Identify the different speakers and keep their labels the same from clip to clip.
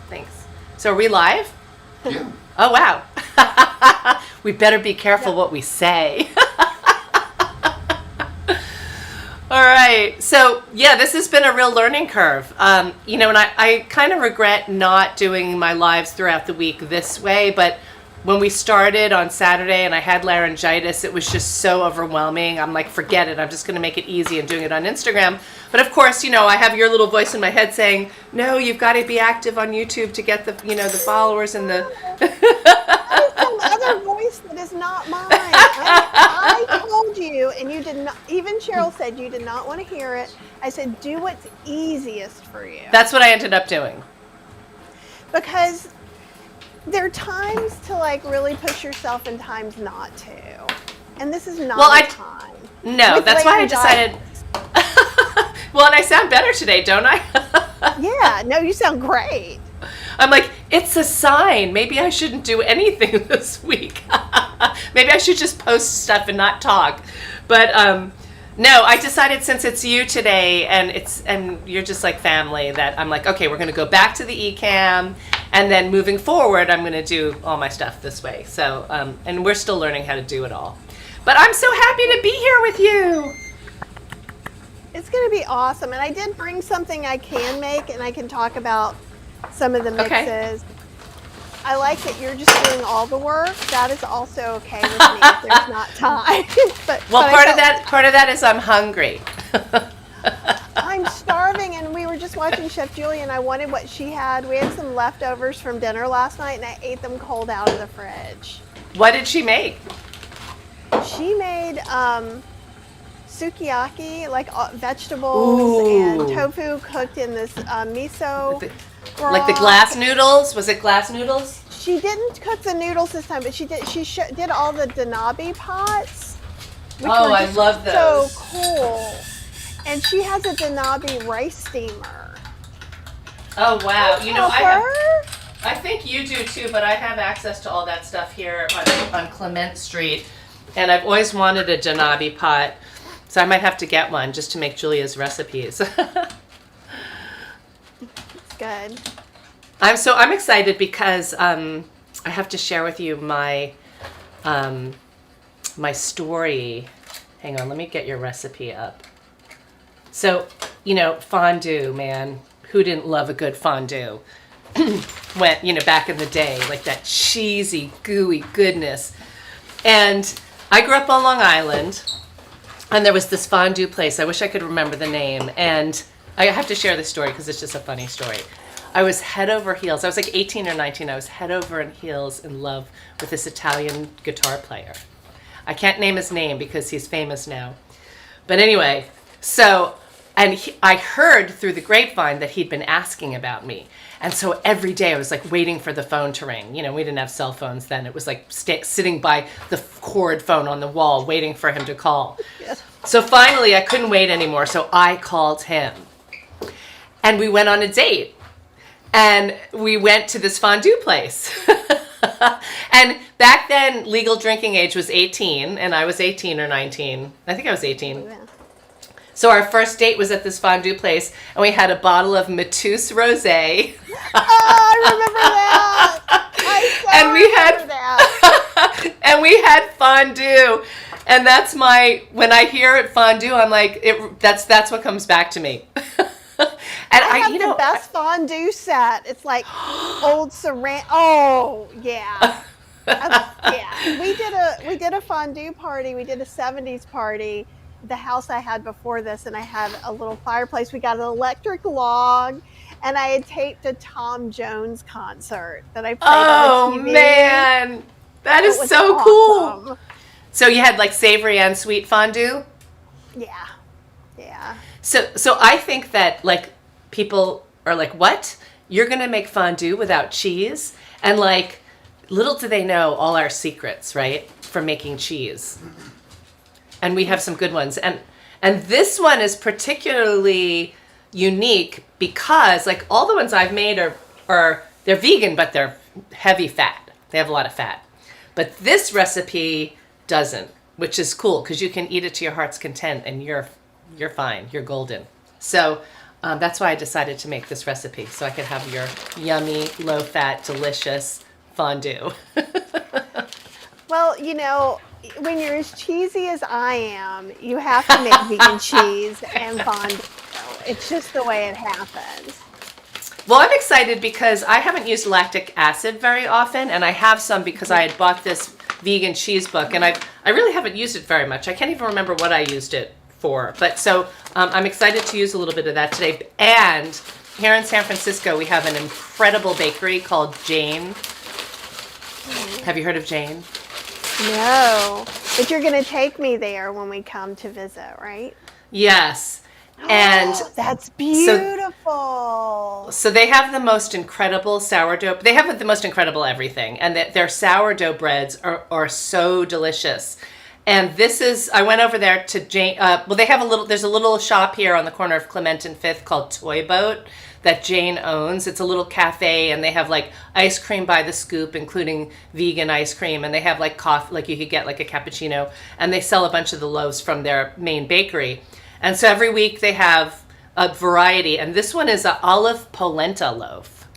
Speaker 1: Thanks. So are we live?
Speaker 2: Yeah.
Speaker 1: Oh, wow. We better be careful what we say. All right. So, yeah, this has been a real learning curve. And I kind of regret not doing my lives throughout the week this way, but when we started on Saturday and I had laryngitis, it was just so overwhelming. I'm like, forget it. I'm just going to make it easy and doing it on Instagram. But of course, I have your little voice in my head saying, no, you've got to be active on YouTube to get the followers and the...
Speaker 3: Some other voice that is not mine. I told you, and you did not, even Cheryl said you did not want to hear it. I said, do what's easiest for you.
Speaker 1: That's what I ended up doing.
Speaker 3: Because there are times to really push yourself and times not to. And this is not the time.
Speaker 1: No, that's why I decided... Well, and I sound better today, don't I?
Speaker 3: Yeah, no, you sound great.
Speaker 1: I'm like, it's a sign. Maybe I shouldn't do anything this week. Maybe I should just post stuff and not talk. But no, I decided since it's you today and you're just like family that I'm like, okay, we're going to go back to the eCam, and then moving forward, I'm going to do all my stuff this way. So, and we're still learning how to do it all. But I'm so happy to be here with you.
Speaker 3: It's going to be awesome. And I did bring something I can make, and I can talk about some of the mixes. Okay. I like that you're just doing all the work. That is also okay with me if there's not time. but
Speaker 1: part of that is I'm hungry.
Speaker 3: I'm starving, and we were just watching Chef Julie, and I wanted what she had. We had some leftovers from dinner last night, and I ate them cold out of the fridge.
Speaker 1: What did she make?
Speaker 3: She made sukiyaki, like vegetables and tofu cooked in this miso broth.
Speaker 1: Like the glass noodles? Was it glass noodles?
Speaker 3: She didn't cook the noodles this time, but she did. She did all the danabi pots.
Speaker 1: Oh, I love those.
Speaker 3: So cool. And she has a danabi rice steamer.
Speaker 1: Oh wow! I think you do too, but I have access to all that stuff here on Clement Street, and I've always wanted a danabi pot. So I might have to get one just to make Julia's recipes.
Speaker 3: It's good.
Speaker 1: I'm excited because I have to share with you my my story. Hang on, let me get your recipe up. So, fondue, man. Who didn't love a good fondue? When, back in the day, like that cheesy, gooey goodness. And I grew up on Long Island. And there was this fondue place. I wish I could remember the name. And I have to share this story because it's just a funny story. I was head over heels. I was like 18 or 19. I was head over heels in love with this Italian guitar player. I can't name his name because he's famous now. But anyway, I heard through the grapevine that he'd been asking about me. And so every day I was like waiting for the phone to ring. We didn't have cell phones then. It was like sitting by the cord phone on the wall waiting for him to call. Yes. So finally I couldn't wait anymore. So I called him. And we went on a date. And we went to this fondue place. And back then legal drinking age was 18. And I was 18 or 19. I think I was 18. Yeah. So our first date was at this fondue place, and we had a bottle of Mateus Rosé.
Speaker 3: Oh, I remember that. That.
Speaker 1: And we had fondue, and that's when I hear it fondue, I'm like, that's what comes back to me.
Speaker 3: And I have the best fondue set. It's like old saran. Oh yeah, yeah. We did a fondue party. We did a 70s party. The house I had before this, and I had a little fireplace. We got an electric log, and I had taped a Tom Jones concert that I played on TV.
Speaker 1: Oh man, that is so awesome. Cool. So you had like savory and sweet fondue?
Speaker 3: Yeah.
Speaker 1: So I think that like people are like, what? You're gonna make fondue without cheese? And like, little do they know all our secrets, right? For making cheese. And we have some good ones. And this one is particularly unique because like all the ones I've made are they're vegan, but they're heavy fat. They have a lot of fat. But this recipe doesn't, which is cool because you can eat it to your heart's content and you're fine. You're golden. So That's why I decided to make this recipe, so I could have your yummy, low-fat, delicious fondue.
Speaker 3: Well, when you're as cheesy as I am, you have to make vegan cheese and fondue. It's just the way it happens.
Speaker 1: Well, I'm excited because I haven't used lactic acid very often, and I have some because I had bought this vegan cheese book, and I really haven't used it very much. I can't even remember what I used it for. But so I'm excited to use a little bit of that today. And here in San Francisco, we have an incredible bakery called Jane. Have you heard of Jane?
Speaker 3: No, but you're going to take me there when we come to visit, right?
Speaker 1: Yes. And
Speaker 3: that's beautiful.
Speaker 1: So they have the most incredible sourdough. They have the most incredible everything. And their sourdough breads are so delicious. And this is, I went over there to Jane, they have there's a little shop here on the corner of Clement and Fifth called Toy Boat that Jane owns. It's a little cafe, and they have like ice cream by the scoop, including vegan ice cream. And they have like coffee, like you could get like a cappuccino, and they sell a bunch of the loaves from their main bakery. And so every week they have a variety, and this one is an olive polenta loaf.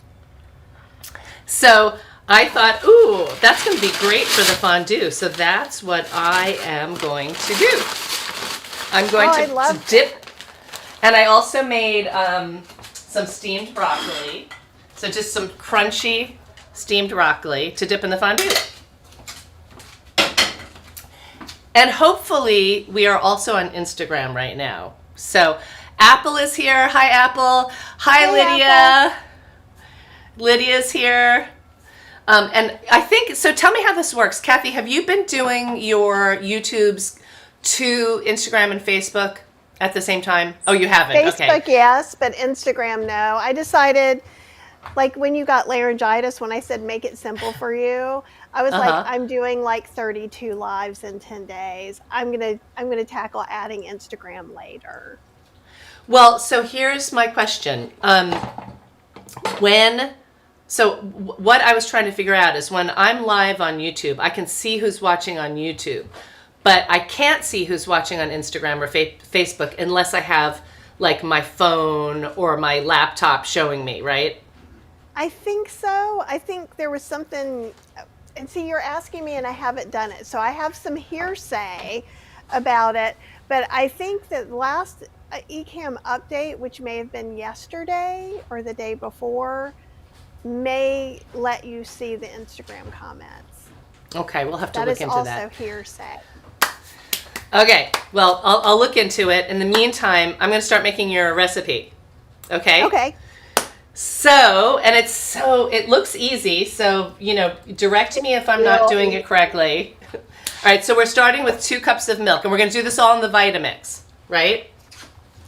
Speaker 1: So I thought, ooh, that's going to be great for the fondue. So that's what I am going to do. I'm going to dip. And I also made some steamed broccoli. So just some crunchy steamed broccoli to dip in the fondue. And hopefully we are also on Instagram right now. So Apple is here. Hi, Apple. Hi, Lydia.
Speaker 3: Apple.
Speaker 1: Lydia's here. And I think, so tell me how this works. Kathy, have you been doing your YouTubes to Instagram and Facebook at the same time? Oh, you haven't?
Speaker 3: Facebook, yes, but Instagram, no. I decided, like when you got laryngitis, when I said make it simple for you, I was like, I'm doing like 32 lives in 10 days. I'm gonna tackle adding Instagram later.
Speaker 1: Well, so here's my question. What I was trying to figure out is when I'm live on YouTube, I can see who's watching on YouTube, but I can't see who's watching on Instagram or Facebook unless I have like my phone or my laptop showing me, right?
Speaker 3: I think so. I think there was something, and see, you're asking me and I haven't done it. So I have some hearsay about it, but I think that the last Ecamm update, which may have been yesterday or the day before, may let you see the Instagram comments.
Speaker 1: Okay, we'll have to look into that.
Speaker 3: That is also hearsay.
Speaker 1: Okay, well, I'll look into it. In the meantime, I'm going to start making your recipe. Okay?
Speaker 3: Okay.
Speaker 1: So, and it looks easy, so, direct me if I'm not doing it correctly. All right, so we're starting with 2 cups of milk, and we're going to do this all in the Vitamix, right?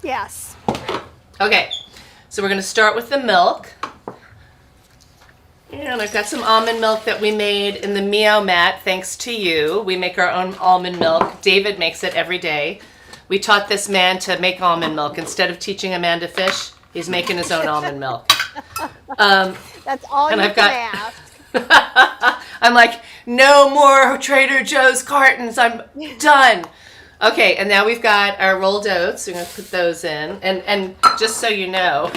Speaker 3: Yes.
Speaker 1: Okay, so we're going to start with the milk. And I've got some almond milk that we made in the Meow Mat, thanks to you. We make our own almond milk. David makes it every day. We taught this man to make almond milk. Instead of teaching a man to fish, he's making his own almond milk.
Speaker 3: That's all you can ask.
Speaker 1: I'm like, no more Trader Joe's cartons. I'm done. Okay, and now we've got our rolled oats. We're going to put those in. And just so you know,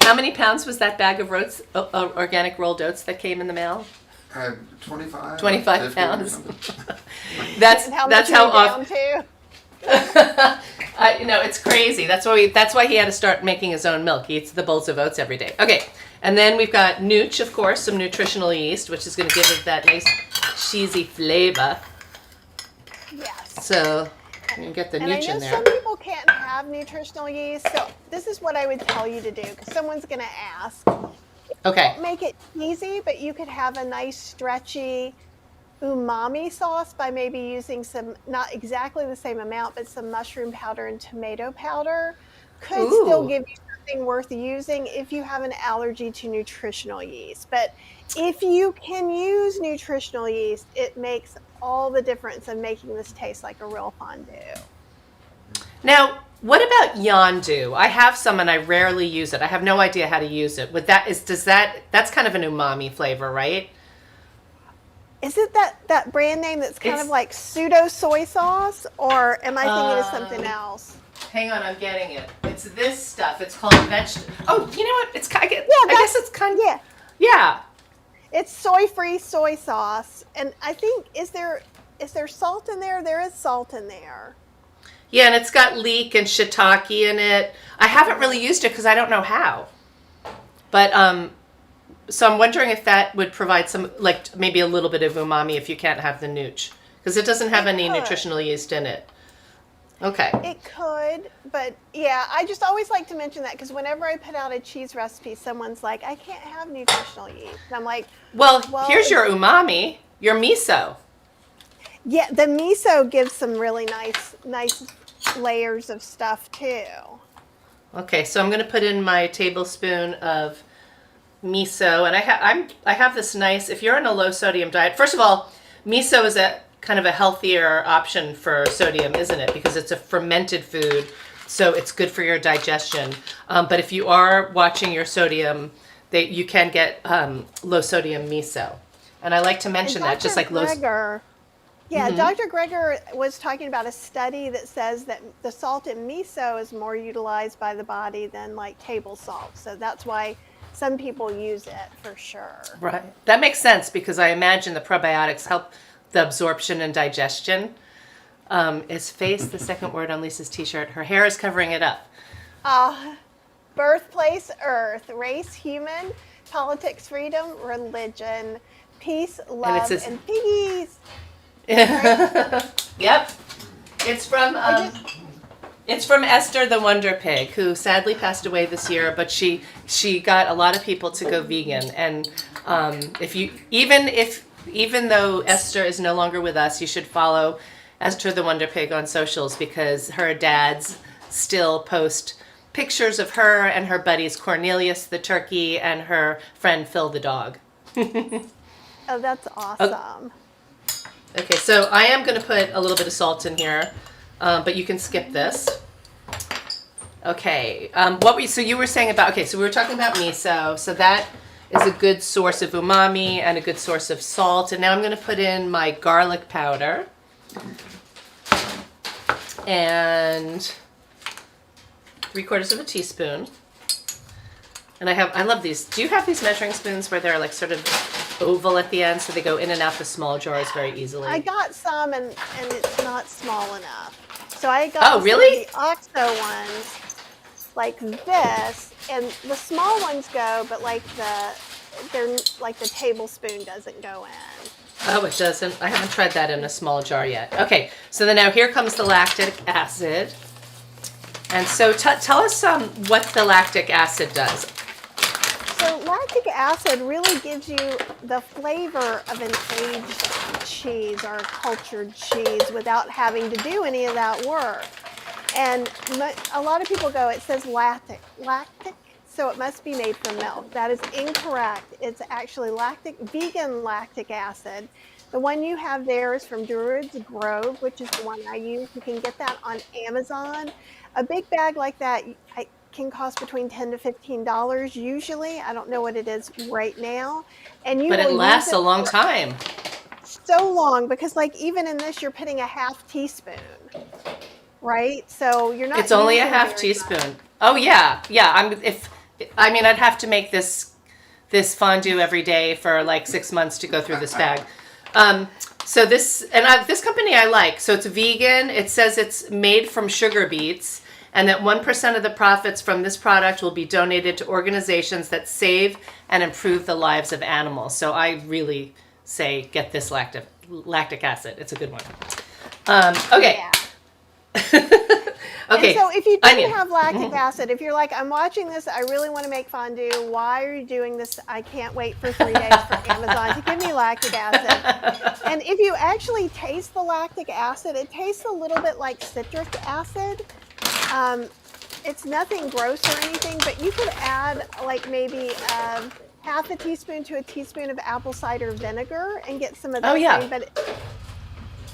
Speaker 1: how many pounds was that bag of organic rolled oats that came in the mail?
Speaker 2: 25.
Speaker 1: 25 pounds. That's how often. It's crazy. That's why he had to start making his own milk. He eats the bowls of oats every day. Okay, and then we've got nooch, of course, some nutritional yeast, which is going to give it that nice cheesy flavor.
Speaker 3: Yes.
Speaker 1: So you can get the nooch in there.
Speaker 3: And I know some people can't have nutritional yeast, so this is what I would tell you to do, because someone's going to ask.
Speaker 1: Okay.
Speaker 3: Don't make it easy, but you could have a nice stretchy umami sauce by maybe using some, not exactly the same amount, but some mushroom powder and tomato powder. Could still give you something worth using if you have an allergy to nutritional yeast. But if you can use nutritional yeast, it makes all the difference in making this taste like a real fondue.
Speaker 1: Now, what about yondu? I have some and I rarely use it. I have no idea how to use it. That's kind of an umami flavor, right?
Speaker 3: Is it that brand name that's kind of like pseudo soy sauce, or am I thinking of something else?
Speaker 1: Hang on, I'm getting it. It's this stuff. It's called vegetable. Oh, you know what? I guess it's kind of.
Speaker 3: Yeah.
Speaker 1: Yeah.
Speaker 3: It's soy-free soy sauce, and I think is there salt in there? There is salt in there.
Speaker 1: Yeah, and it's got leek and shiitake in it. I haven't really used it because I don't know how. But so I'm wondering if that would provide some, like maybe a little bit of umami if you can't have the nooch, because it doesn't have any nutritional yeast in it. Okay.
Speaker 3: It could, but yeah, I just always like to mention that because whenever I put out a cheese recipe, someone's like, I can't have nutritional yeast. And I'm like,
Speaker 1: well here's your umami, your miso.
Speaker 3: Yeah, the miso gives some really nice layers of stuff too.
Speaker 1: Okay, so I'm going to put in my tablespoon of miso, and I have this nice. If you're on a low sodium diet, first of all, miso is a kind of a healthier option for sodium, isn't it? Because it's a fermented food, so it's good for your digestion. But if you are watching your sodium, you can get low sodium miso, and I like to mention that just like low.
Speaker 3: Yeah, Dr. Greger was talking about a study that says that the salt in miso is more utilized by the body than like table salt. So that's why some people use it for sure.
Speaker 1: Right. That makes sense because I imagine the probiotics help the absorption and digestion. Is face the second word on Lisa's t-shirt? Her hair is covering it up.
Speaker 3: Birthplace, earth, race, human, politics, freedom, religion, peace, love, and piggies.
Speaker 1: Yep. It's from Esther the Wonder Pig, who sadly passed away this year, but she got a lot of people to go vegan. And even though Esther is no longer with us, you should follow Esther the Wonder Pig on socials because her dads still post pictures of her and her buddies Cornelius the turkey and her friend Phil the dog.
Speaker 3: Oh, that's awesome.
Speaker 1: Okay, so I am going to put a little bit of salt in here, but you can skip this. Okay, so you were saying about, so we were talking about miso, so that is a good source of umami and a good source of salt, and now I'm going to put in my garlic powder, and 3/4 of a teaspoon. And I love these. Do you have these measuring spoons where they're like sort of oval at the end so they go in and out the small jars very easily?
Speaker 3: I got some and it's not small enough. So I got
Speaker 1: really?
Speaker 3: The OXO ones like this, and the small ones go, but like the tablespoon doesn't go in.
Speaker 1: Oh, it doesn't? I haven't tried that in a small jar yet. Okay, so then now here comes the lactic acid. And so tell us what the lactic acid does.
Speaker 3: So lactic acid really gives you the flavor of an aged cheese or a cultured cheese without having to do any of that work. And a lot of people go, it says lactic, so it must be made from milk. That is incorrect. It's actually vegan lactic acid. The one you have there is from Druid's Grove, which is the one I use. You can get that on Amazon. A big bag like that can cost between $10 to $15 usually. I don't know what it is right now. But
Speaker 1: it lasts a long time.
Speaker 3: So long, because like even in this, you're putting a half teaspoon, right? So you're not.
Speaker 1: It's only a half teaspoon. Much. Oh yeah. I'd have to make this fondue every day for like 6 months to go through this bag. So this company I like. So it's vegan. It says it's made from sugar beets, and that 1% of the profits from this product will be donated to organizations that save and improve the lives of animals. So I really say get this lactic acid. It's a good one. Okay.
Speaker 3: Yeah.
Speaker 1: Okay.
Speaker 3: And so if you didn't have lactic acid, if you're like, I'm watching this, I really want to make fondue. Why are you doing this? I can't wait for 3 days for Amazon to give me lactic acid. And if you actually taste the lactic acid, it tastes a little bit like citric acid. It's nothing gross or anything, but you could add like maybe half a teaspoon to a teaspoon of apple cider vinegar and get some of that.
Speaker 1: Oh yeah.
Speaker 3: Thing, but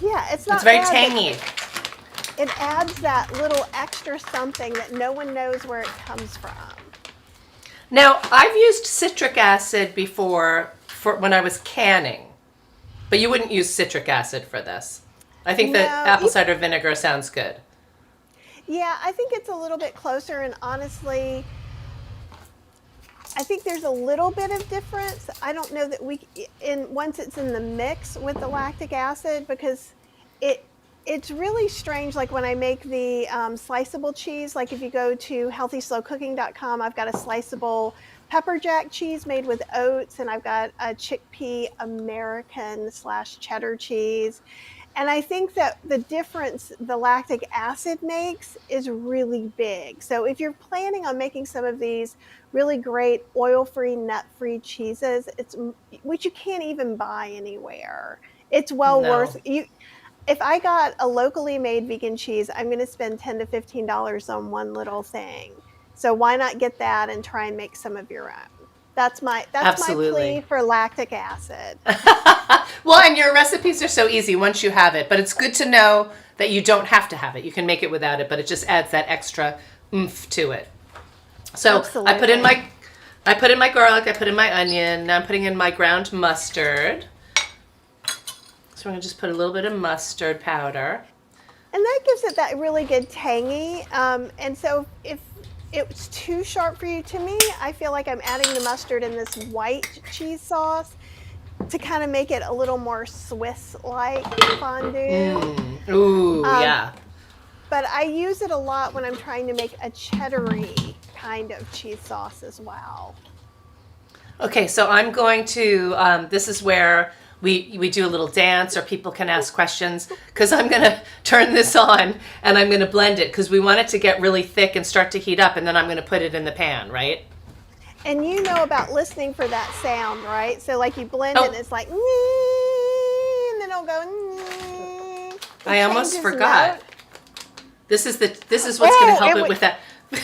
Speaker 3: it's not.
Speaker 1: It's very tangy.
Speaker 3: It adds that little extra something that no one knows where it comes from.
Speaker 1: Now, I've used citric acid before for when I was canning, but you wouldn't use citric acid for this. I think that apple cider vinegar sounds good.
Speaker 3: Yeah, I think it's a little bit closer, and honestly, I think there's a little bit of difference. I don't know that once it's in the mix with the lactic acid, because it it's really strange. Like when I make the sliceable cheese, like if you go to healthyslowcooking.com, I've got a sliceable pepper jack cheese made with oats, and I've got a chickpea American / cheddar cheese. And I think that the difference the lactic acid makes is really big. So if you're planning on making some of these really great oil-free, nut-free cheeses, which you can't even buy anywhere. It's well worth
Speaker 1: No.
Speaker 3: you. If I got a locally made vegan cheese, I'm going to spend $10 to $15 on one little thing. So why not get that and try and make some of your own? That's my plea
Speaker 1: Absolutely.
Speaker 3: for lactic acid.
Speaker 1: Well, and your recipes are so easy once you have it, but it's good to know that you don't have to have it. You can make it without it, but it just adds that extra oomph to it. So
Speaker 3: Absolutely.
Speaker 1: I put in my garlic, I put in my onion, now I'm putting in my ground mustard. So I'm gonna just put a little bit of mustard powder.
Speaker 3: And that gives it that really good tangy. And so if it's too sharp for you, to me, I feel like I'm adding the mustard in this white cheese sauce to kind of make it a little more Swiss-like fondue.
Speaker 1: Ooh, yeah.
Speaker 3: But I use it a lot when I'm trying to make a cheddar-y kind of cheese sauce as well.
Speaker 1: Okay, so I'm going to, this is where we do a little dance or people can ask questions, because I'm going to turn this on and I'm going to blend it because we want it to get really thick and start to heat up, and then I'm going to put it in the pan, right?
Speaker 3: And you know about listening for that sound, right? So like you blend it and it's like, and then it'll go.
Speaker 1: I almost forgot.
Speaker 3: Note.
Speaker 1: This is what's going to help it with that.
Speaker 3: It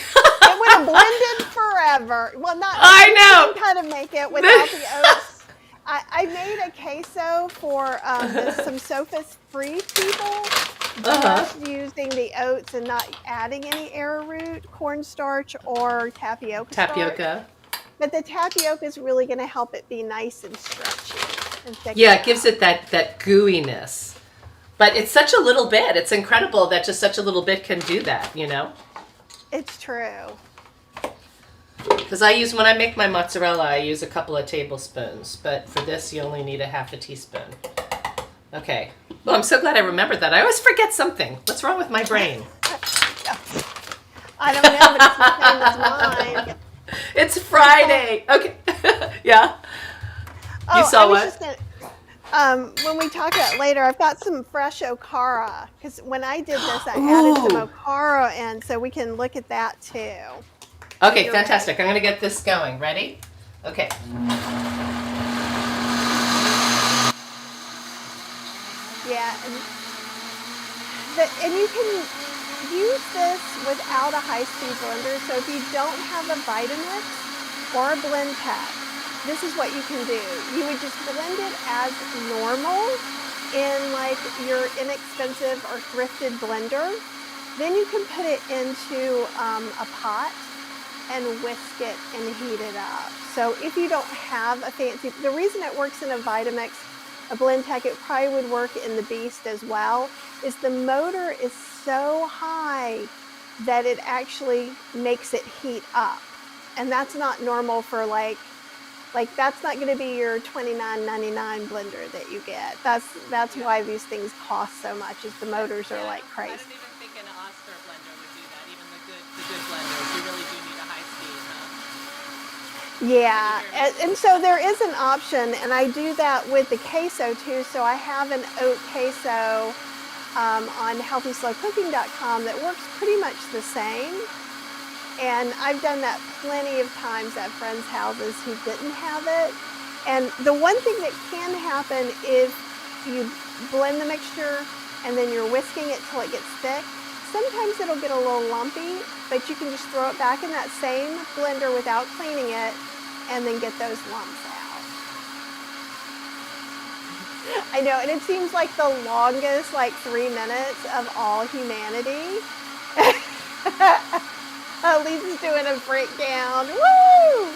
Speaker 3: would have blended forever. Well, not.
Speaker 1: I know.
Speaker 3: You can kind of make it without the oats. I made a queso for some Sophos-free people, just using the oats and not adding any arrowroot, cornstarch, or tapioca.
Speaker 1: Tapioca.
Speaker 3: Starch. But the tapioca is really going to help it be nice and stretchy and thick.
Speaker 1: Yeah, it gives it that gooiness. But it's such a little bit. It's incredible that just such a little bit can do that, you know?
Speaker 3: It's true.
Speaker 1: Because when I make my mozzarella, I use a couple of tablespoons. But for this, you only need a half a teaspoon. Okay. Well, I'm so glad I remembered that. I always forget something. What's wrong with my brain?
Speaker 3: I don't know, but it's the same as mine.
Speaker 1: It's Friday. Okay. Yeah.
Speaker 3: Oh,
Speaker 1: You saw what?
Speaker 3: Just when we talk about it later, I've got some fresh okara, because when I did this, I added some okara in, so we can look at that too.
Speaker 1: Okay, fantastic. I'm going to get this going. Ready? Okay.
Speaker 3: Yeah, and you can use this without a high-speed blender. So if you don't have a Vitamix or a blend pack, this is what you can do. You would just blend it as normal in like your inexpensive or thrifted blender. Then you can put it into a pot and whisk it and heat it up. So if you don't have a fancy, the reason it works in a Vitamix, a blend pack, it probably would work in the Beast as well, is the motor is so high that it actually makes it heat up. And that's not normal for like that's not going to be your $29.99 blender that you get. That's why these things cost so much, is the motors are like crazy.
Speaker 1: I don't even think an Oster blender would do that. Even the good blenders, you really do need a high speed, huh?
Speaker 3: Yeah, and so there is an option, and I do that with the queso too. So I have an oat queso on healthyslowcooking.com that works pretty much the same. And I've done that plenty of times at friends' houses who didn't have it. And the one thing that can happen if you blend the mixture and then you're whisking it till it gets thick, sometimes it'll get a little lumpy, but you can just throw it back in that same blender without cleaning it and then get those lumps out. I know, and it seems like the longest, like 3 minutes of all humanity. Lisa's doing a breakdown. Woo!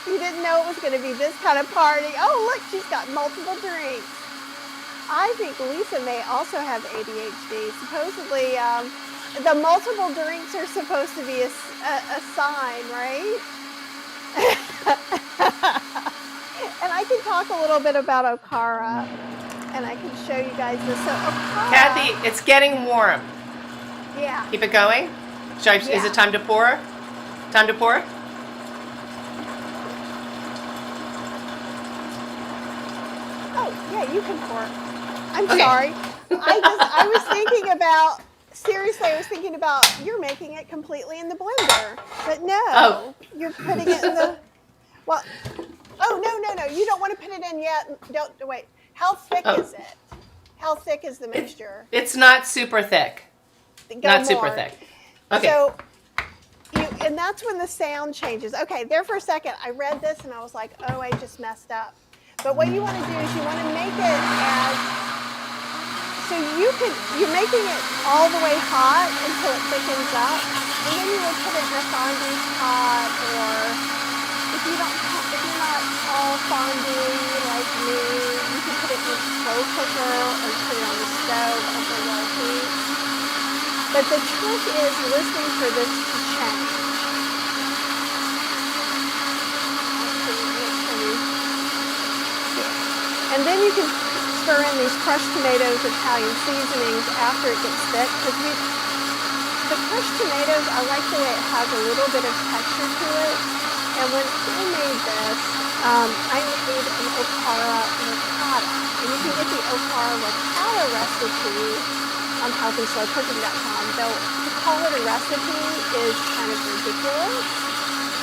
Speaker 3: You didn't know it was going to be this kind of party. Oh, look, she's got multiple drinks. I think Lisa may also have ADHD. Supposedly, the multiple drinks are supposed to be a sign, right? And I can talk a little bit about Okara, and I can show you guys this. So Okara,
Speaker 1: Kathy, it's getting warm.
Speaker 3: yeah.
Speaker 1: Keep it going. Is it time to pour? Time to pour?
Speaker 3: Oh, yeah, you can pour. I'm sorry. I was thinking about, seriously, I was thinking about, you're making it completely in the blender. But no, you're putting it in the, well, oh, no. You don't want to put it in yet. Don't, wait. How thick is it? How thick is the mixture?
Speaker 1: It's not super thick. Super thick. Okay.
Speaker 3: So, and that's when the sound changes. Okay, there for a second, I read this and I was like, oh, I just messed up. But what you want to do is you want to make it as, so you're making it all the way hot until it thickens up, and then you would put it in a fondue pot, or if you're not all fondue like me, you can put it in a slow cooker or put it on the stove over low heat. But the trick is listening for this to change. And then you can stir in these crushed tomatoes, Italian seasonings after it gets thick. Because the crushed tomatoes, I like the way it has a little bit of texture to it. And when I made this, I made an Okara ricotta. And you can get the Okara ricotta recipe on healthyslowcooking.com. Though to call it a recipe is kind of ridiculous.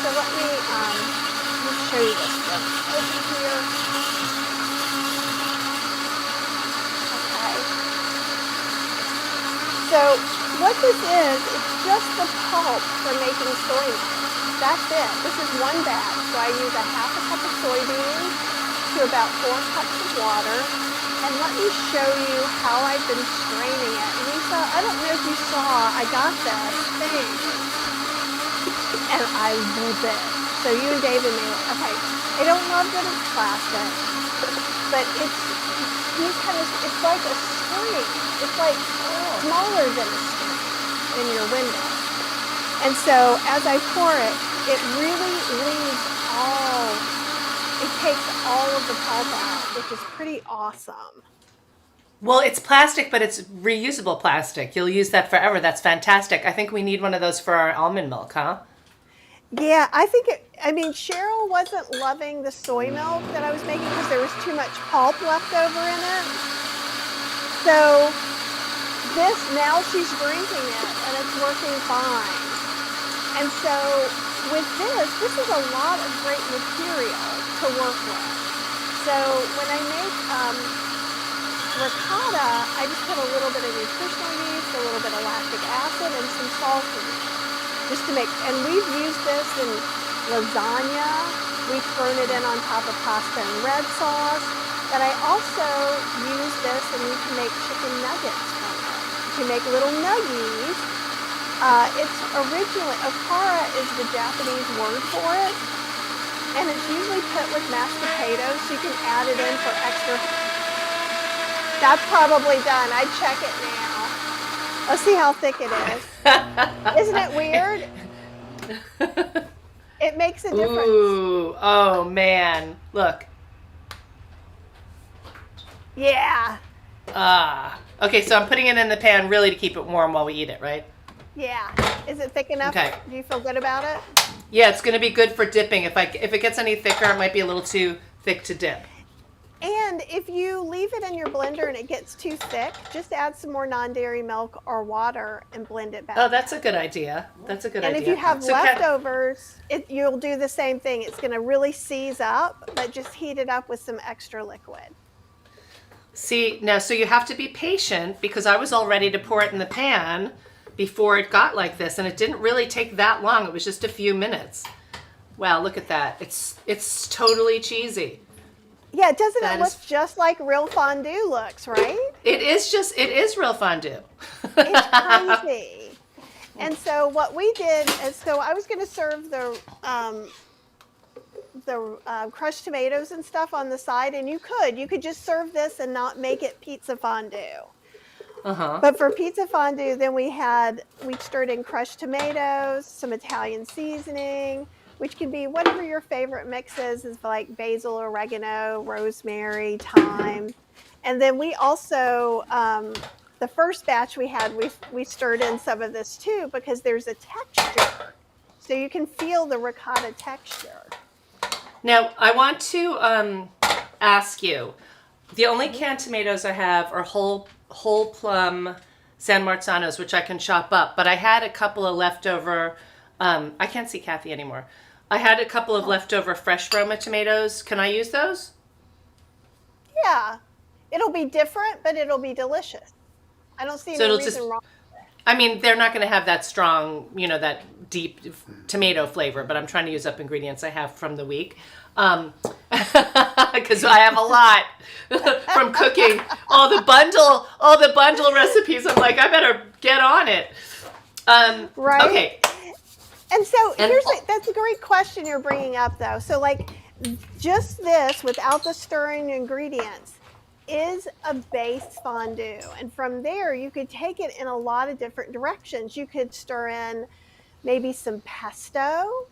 Speaker 3: So let me show you this. Over here. So what this is, it's just the pulp for making soy milk. That's it. This is one batch. So I use a half a cup of soybeans to about 4 cups of water. And let me show you how I've been straining it. Lisa, I don't know if you saw, I got this thing. And I love it. So you and David made it. Okay. I don't love that it's plastic, but it's like a string. It's like smaller than a string in your window. And so as I pour it, it really leaves it takes all of the pulp out, which is pretty awesome.
Speaker 1: Well, it's plastic, but it's reusable plastic. You'll use that forever. That's fantastic. I think we need one of those for our almond milk, huh?
Speaker 3: Yeah, Cheryl wasn't loving the soy milk that I was making because there was too much pulp left over in it. So now she's drinking it and it's working fine. And so with this is a lot of great material to work with. So when I make ricotta, I just put a little bit of nutritional yeast, a little bit of lactic acid, and some salt in it. Just to make, and we've used this in lasagna. We've thrown it in on top of pasta and red sauce. But I also use this, and you can make chicken nuggets from it. You can make little nuggies. It's originally, Okara is the Japanese word for it. And it's usually put with mashed potatoes, so you can add it in for extra. That's probably done. I check it now. Let's see how thick it is. Isn't it weird? It makes a difference.
Speaker 1: Ooh, oh man. Look.
Speaker 3: Yeah.
Speaker 1: Okay, so I'm putting it in the pan really to keep it warm while we eat it, right?
Speaker 3: Yeah. Is it thick enough?
Speaker 1: Okay.
Speaker 3: Do you feel good about it?
Speaker 1: Yeah, it's going to be good for dipping. If it gets any thicker, it might be a little too thick to dip.
Speaker 3: And if you leave it in your blender and it gets too thick, just add some more non-dairy milk or water and blend it back.
Speaker 1: Oh, that's a good idea. That's a good idea.
Speaker 3: And if you have leftovers, you'll do the same thing. It's going to really seize up, but just heat it up with some extra liquid.
Speaker 1: See, now, so you have to be patient because I was all ready to pour it in the pan before it got like this, and it didn't really take that long. It was just a few minutes. Wow, look at that. It's totally cheesy.
Speaker 3: Yeah, doesn't it look just like real fondue looks, right?
Speaker 1: It is real fondue.
Speaker 3: It's crazy. And so what we did is, so I was going to serve the the crushed tomatoes and stuff on the side, and you could just serve this and not make it pizza fondue.
Speaker 1: Uh-huh.
Speaker 3: But for pizza fondue, then we stirred in crushed tomatoes, some Italian seasoning, which can be whatever your favorite mix is like basil, oregano, rosemary, thyme. And then we also, the first batch we had, we stirred in some of this too because there's a texture. So you can feel the ricotta texture.
Speaker 1: Now, I want to ask you, the only canned tomatoes I have are whole plum San Marzanos, which I can chop up. But I had a couple of leftover, I can't see Kathy anymore. I had a couple of leftover fresh Roma tomatoes. Can I use those?
Speaker 3: Yeah. It'll be different, but it'll be delicious. I don't see any reason wrong with it.
Speaker 1: I mean, they're not going to have that strong, that deep tomato flavor, but I'm trying to use up ingredients I have from the week. Because I have a lot from cooking all the bundle recipes. I'm like, I better get on it.
Speaker 3: Right.
Speaker 1: Okay.
Speaker 3: And so that's a great question you're bringing up, though. So like, just this without the stirring ingredients is a base fondue, and from there you could take it in a lot of different directions. You could stir in maybe some pesto.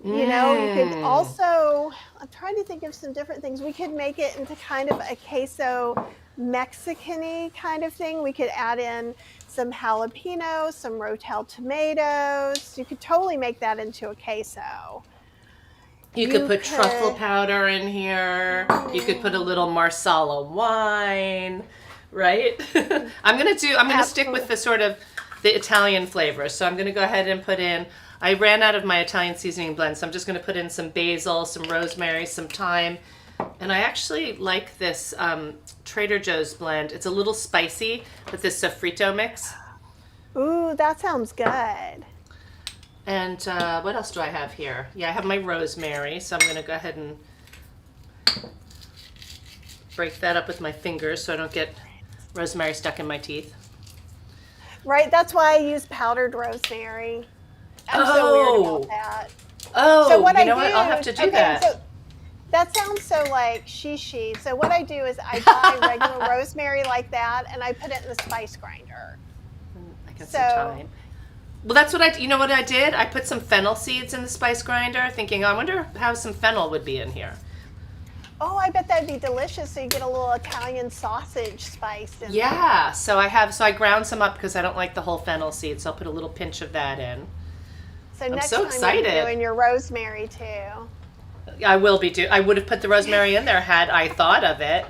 Speaker 3: You could also, I'm trying to think of some different things. We could make it into kind of a queso Mexican-y kind of thing. We could add in some jalapenos, some Rotel tomatoes. You could totally make that into a queso.
Speaker 1: You could put truffle powder in here. You could put a little Marsala wine, right? I'm gonna stick with the sort of the Italian flavor. So I'm gonna go ahead and put in, I ran out of my Italian seasoning blend, so I'm just gonna put in some basil, some rosemary, some thyme. And I actually like this Trader Joe's blend. It's a little spicy with this sofrito mix.
Speaker 3: Ooh, that sounds good.
Speaker 1: And what else do I have here? Yeah, I have my rosemary, so I'm going to go ahead and break that up with my fingers so I don't get rosemary stuck in my teeth.
Speaker 3: Right, that's why I use powdered rosemary. I'm so weird about that.
Speaker 1: Oh,
Speaker 3: so what
Speaker 1: what? I'll have to do that.
Speaker 3: So that sounds so like shishi. So what I do is I buy regular rosemary like that, and I put it in the spice grinder.
Speaker 1: I guess some time. Well, that's what what I did? I put some fennel seeds in the spice grinder, thinking, I wonder how some fennel would be in here.
Speaker 3: Oh, I bet that'd be delicious. So you get a little Italian sausage spice in there.
Speaker 1: Yeah, so I ground some up because I don't like the whole fennel seed, so I'll put a little pinch of that in.
Speaker 3: So next time you're doing your rosemary too.
Speaker 1: I will be I would have put the rosemary in there had I thought of it.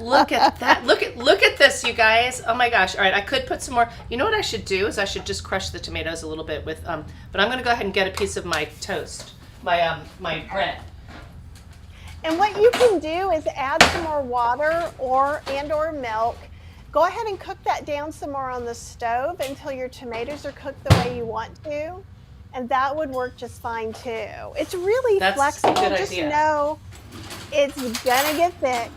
Speaker 1: Look at that. Look at this, you guys. Oh my gosh. All right, I could put some more. You know what I should do is I should just crush the tomatoes a little bit with but I'm going to go ahead and get a piece of my toast. My bread.
Speaker 3: And what you can do is add some more water or milk. Go ahead and cook that down some more on the stove until your tomatoes are cooked the way you want to. And that would work just fine too. It's really flexible. Just know it's gonna get thick.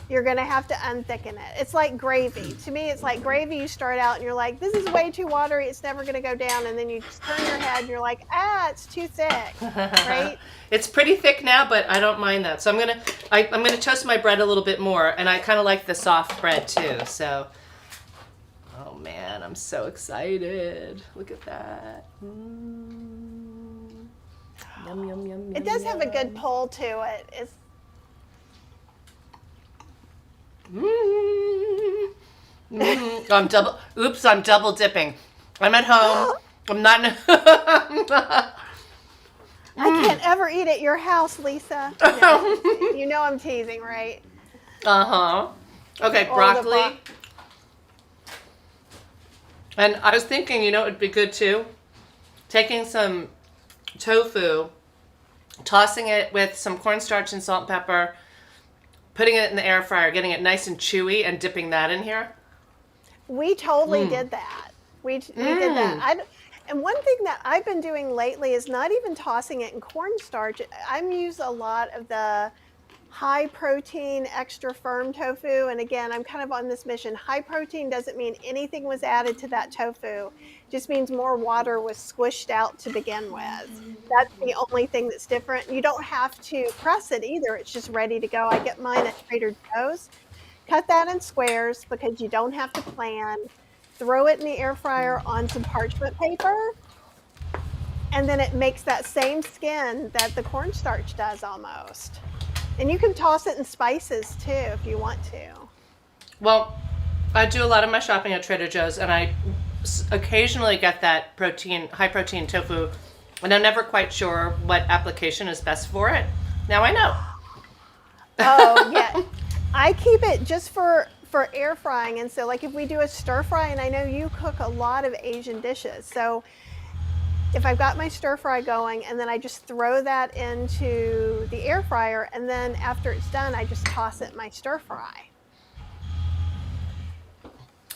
Speaker 3: You're gonna have to unthicken it. It's like gravy. To me, it's like gravy. You start out and you're like, this is way too watery. It's never gonna go down. And then you just turn your head and you're like, it's too thick, right?
Speaker 1: It's pretty thick now, but I don't mind that. So I'm gonna toast my bread a little bit more, and I kind of like the soft bread too. So. Oh man, I'm so excited. Look at that. Yum, yum, yum, yum.
Speaker 3: It does have a good pull to it. It's
Speaker 1: I'm double dipping. I'm at home. I'm not
Speaker 3: I can't ever eat at your house, Lisa. No, you know I'm teasing, right?
Speaker 1: Uh-huh. Okay, broccoli. And I was thinking, it would be good too, taking some tofu, tossing it with some cornstarch and salt and pepper, putting it in the air fryer, getting it nice and chewy, and dipping that in here.
Speaker 3: We totally did that. We did that. And one thing that I've been doing lately is not even tossing it in cornstarch. I'm using a lot of the high protein, extra firm tofu. And again, I'm kind of on this mission. High protein doesn't mean anything was added to that tofu. It just means more water was squished out to begin with. That's the only thing that's different. You don't have to press it either. It's just ready to go. I get mine at Trader Joe's. Cut that in squares because you don't have to plan. Throw it in the air fryer on some parchment paper. And then it makes that same skin that the cornstarch does almost. And you can toss it in spices too if you want to.
Speaker 1: Well, I do a lot of my shopping at Trader Joe's, and I occasionally get that high protein tofu, and I'm never quite sure what application is best for it. Now I know.
Speaker 3: Oh, yeah. I keep it just for air frying. And so like if we do a stir fry, and I know you cook a lot of Asian dishes. So if I've got my stir fry going and then I just throw that into the air fryer, and then after it's done, I just toss it in my stir fry.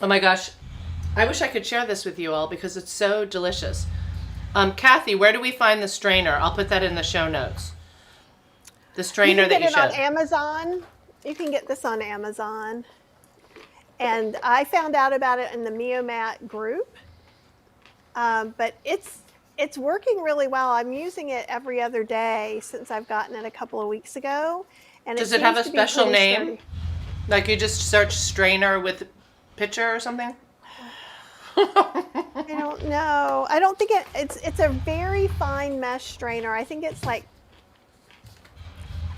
Speaker 1: Oh my gosh. I wish I could share this with you all because it's so delicious. Kathy, where do we find the strainer? I'll put that in the show notes. The strainer that you showed.
Speaker 3: You can get it on Amazon. You can get this on Amazon. And I found out about it in the Meomat group. But it's working really well. I'm using it every other day since I've gotten it a couple of weeks ago. And
Speaker 1: does it have a special name? Like you just search strainer with picture or something?
Speaker 3: I don't know. I don't think it's a very fine mesh strainer. I think it's like,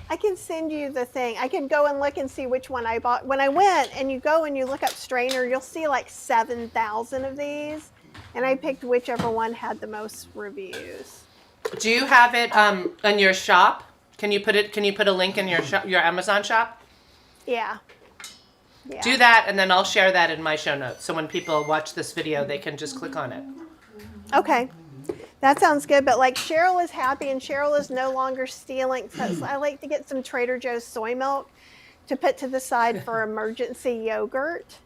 Speaker 3: I can send you the thing. I can go and look and see which one I bought. When I went and you go and you look up strainer, you'll see like 7,000 of these. And I picked whichever one had the most reviews.
Speaker 1: Do you have it on your shop? Can you put a link in your Amazon shop?
Speaker 3: Yeah. Yeah.
Speaker 1: Do that, and then I'll share that in my show notes. So when people watch this video, they can just click on it.
Speaker 3: Okay. That sounds good. But like Cheryl is happy, and Cheryl is no longer stealing. So I like to get some Trader Joe's soy milk to put to the side for emergency yogurt.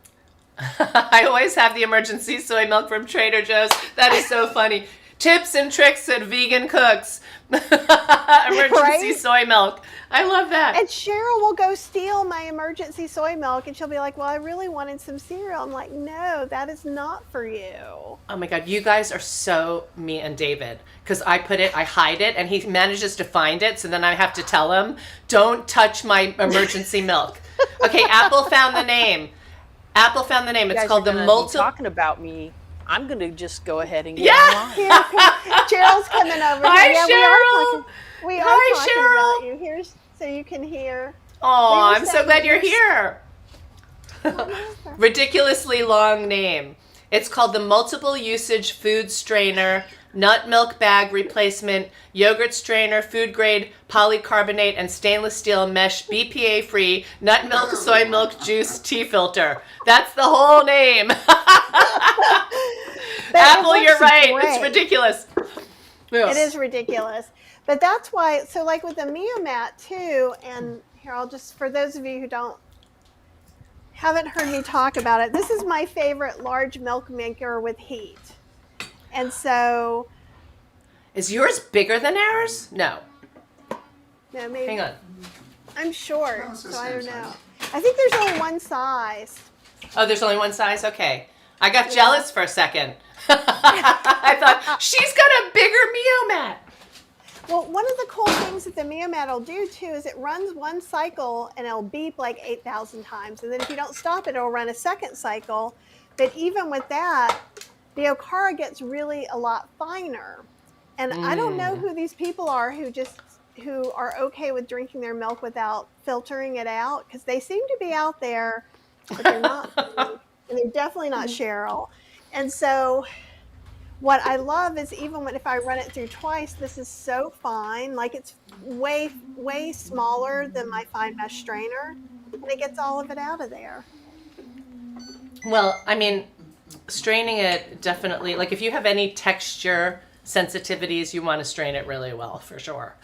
Speaker 1: I always have the emergency soy milk from Trader Joe's. That is so funny. Tips and tricks at vegan cooks. Emergency soy milk. I love that.
Speaker 3: And Cheryl will go steal my emergency soy milk, and she'll be like, well, I really wanted some cereal. I'm like, no, that is not for you.
Speaker 1: Oh my God, you guys are so me and David. Because I hide it, and he manages to find it, so then I have to tell him, don't touch my emergency milk. Okay, Apple found the name. It's called the multiple.
Speaker 4: Talking about me. I'm going to just go ahead and get
Speaker 1: yeah.
Speaker 3: Yeah, Cheryl's coming over.
Speaker 1: Hi,
Speaker 3: here.
Speaker 1: Cheryl.
Speaker 3: We are talking about you. Here's so you can hear.
Speaker 1: Oh, I'm so glad you're here. Ridiculously long name. It's called the Multiple Usage Food Strainer, Nut Milk Bag Replacement, Yogurt Strainer, Food Grade, Polycarbonate, and Stainless Steel Mesh BPA Free Nut Milk Soy Milk Juice Tea Filter. That's the whole name. Apple, you're right.
Speaker 3: Great.
Speaker 1: It's ridiculous. Yes.
Speaker 3: It is ridiculous. But that's why, so like with the Meomat too, and here I'll just, for those of you who haven't heard me talk about it, this is my favorite large milk maker with heat. And so.
Speaker 1: Is yours bigger than ours? No.
Speaker 3: No, maybe.
Speaker 1: Hang on.
Speaker 3: I'm short,
Speaker 2: No, it's the
Speaker 3: so I
Speaker 2: same
Speaker 3: don't know.
Speaker 2: size.
Speaker 3: I think there's only one size.
Speaker 1: Oh, there's only one size? Okay. I got jealous for a second. I thought, she's got a bigger Meomat.
Speaker 3: Well, one of the cool things that the Meomat will do too is it runs one cycle and it'll beep like 8,000 times. And then if you don't stop it, it'll run a second cycle. But even with that, the Okara gets really a lot finer. And I don't know who these people are who are okay with drinking their milk without filtering it out, because they seem to be out there, but they're not. And they're definitely not Cheryl. And so what I love is even if I run it through twice, this is so fine. Like it's way, way smaller than my fine mesh strainer. And it gets all of it out of there.
Speaker 1: Well, I mean, straining it definitely, like if you have any texture sensitivities, you want to strain it really well, for sure.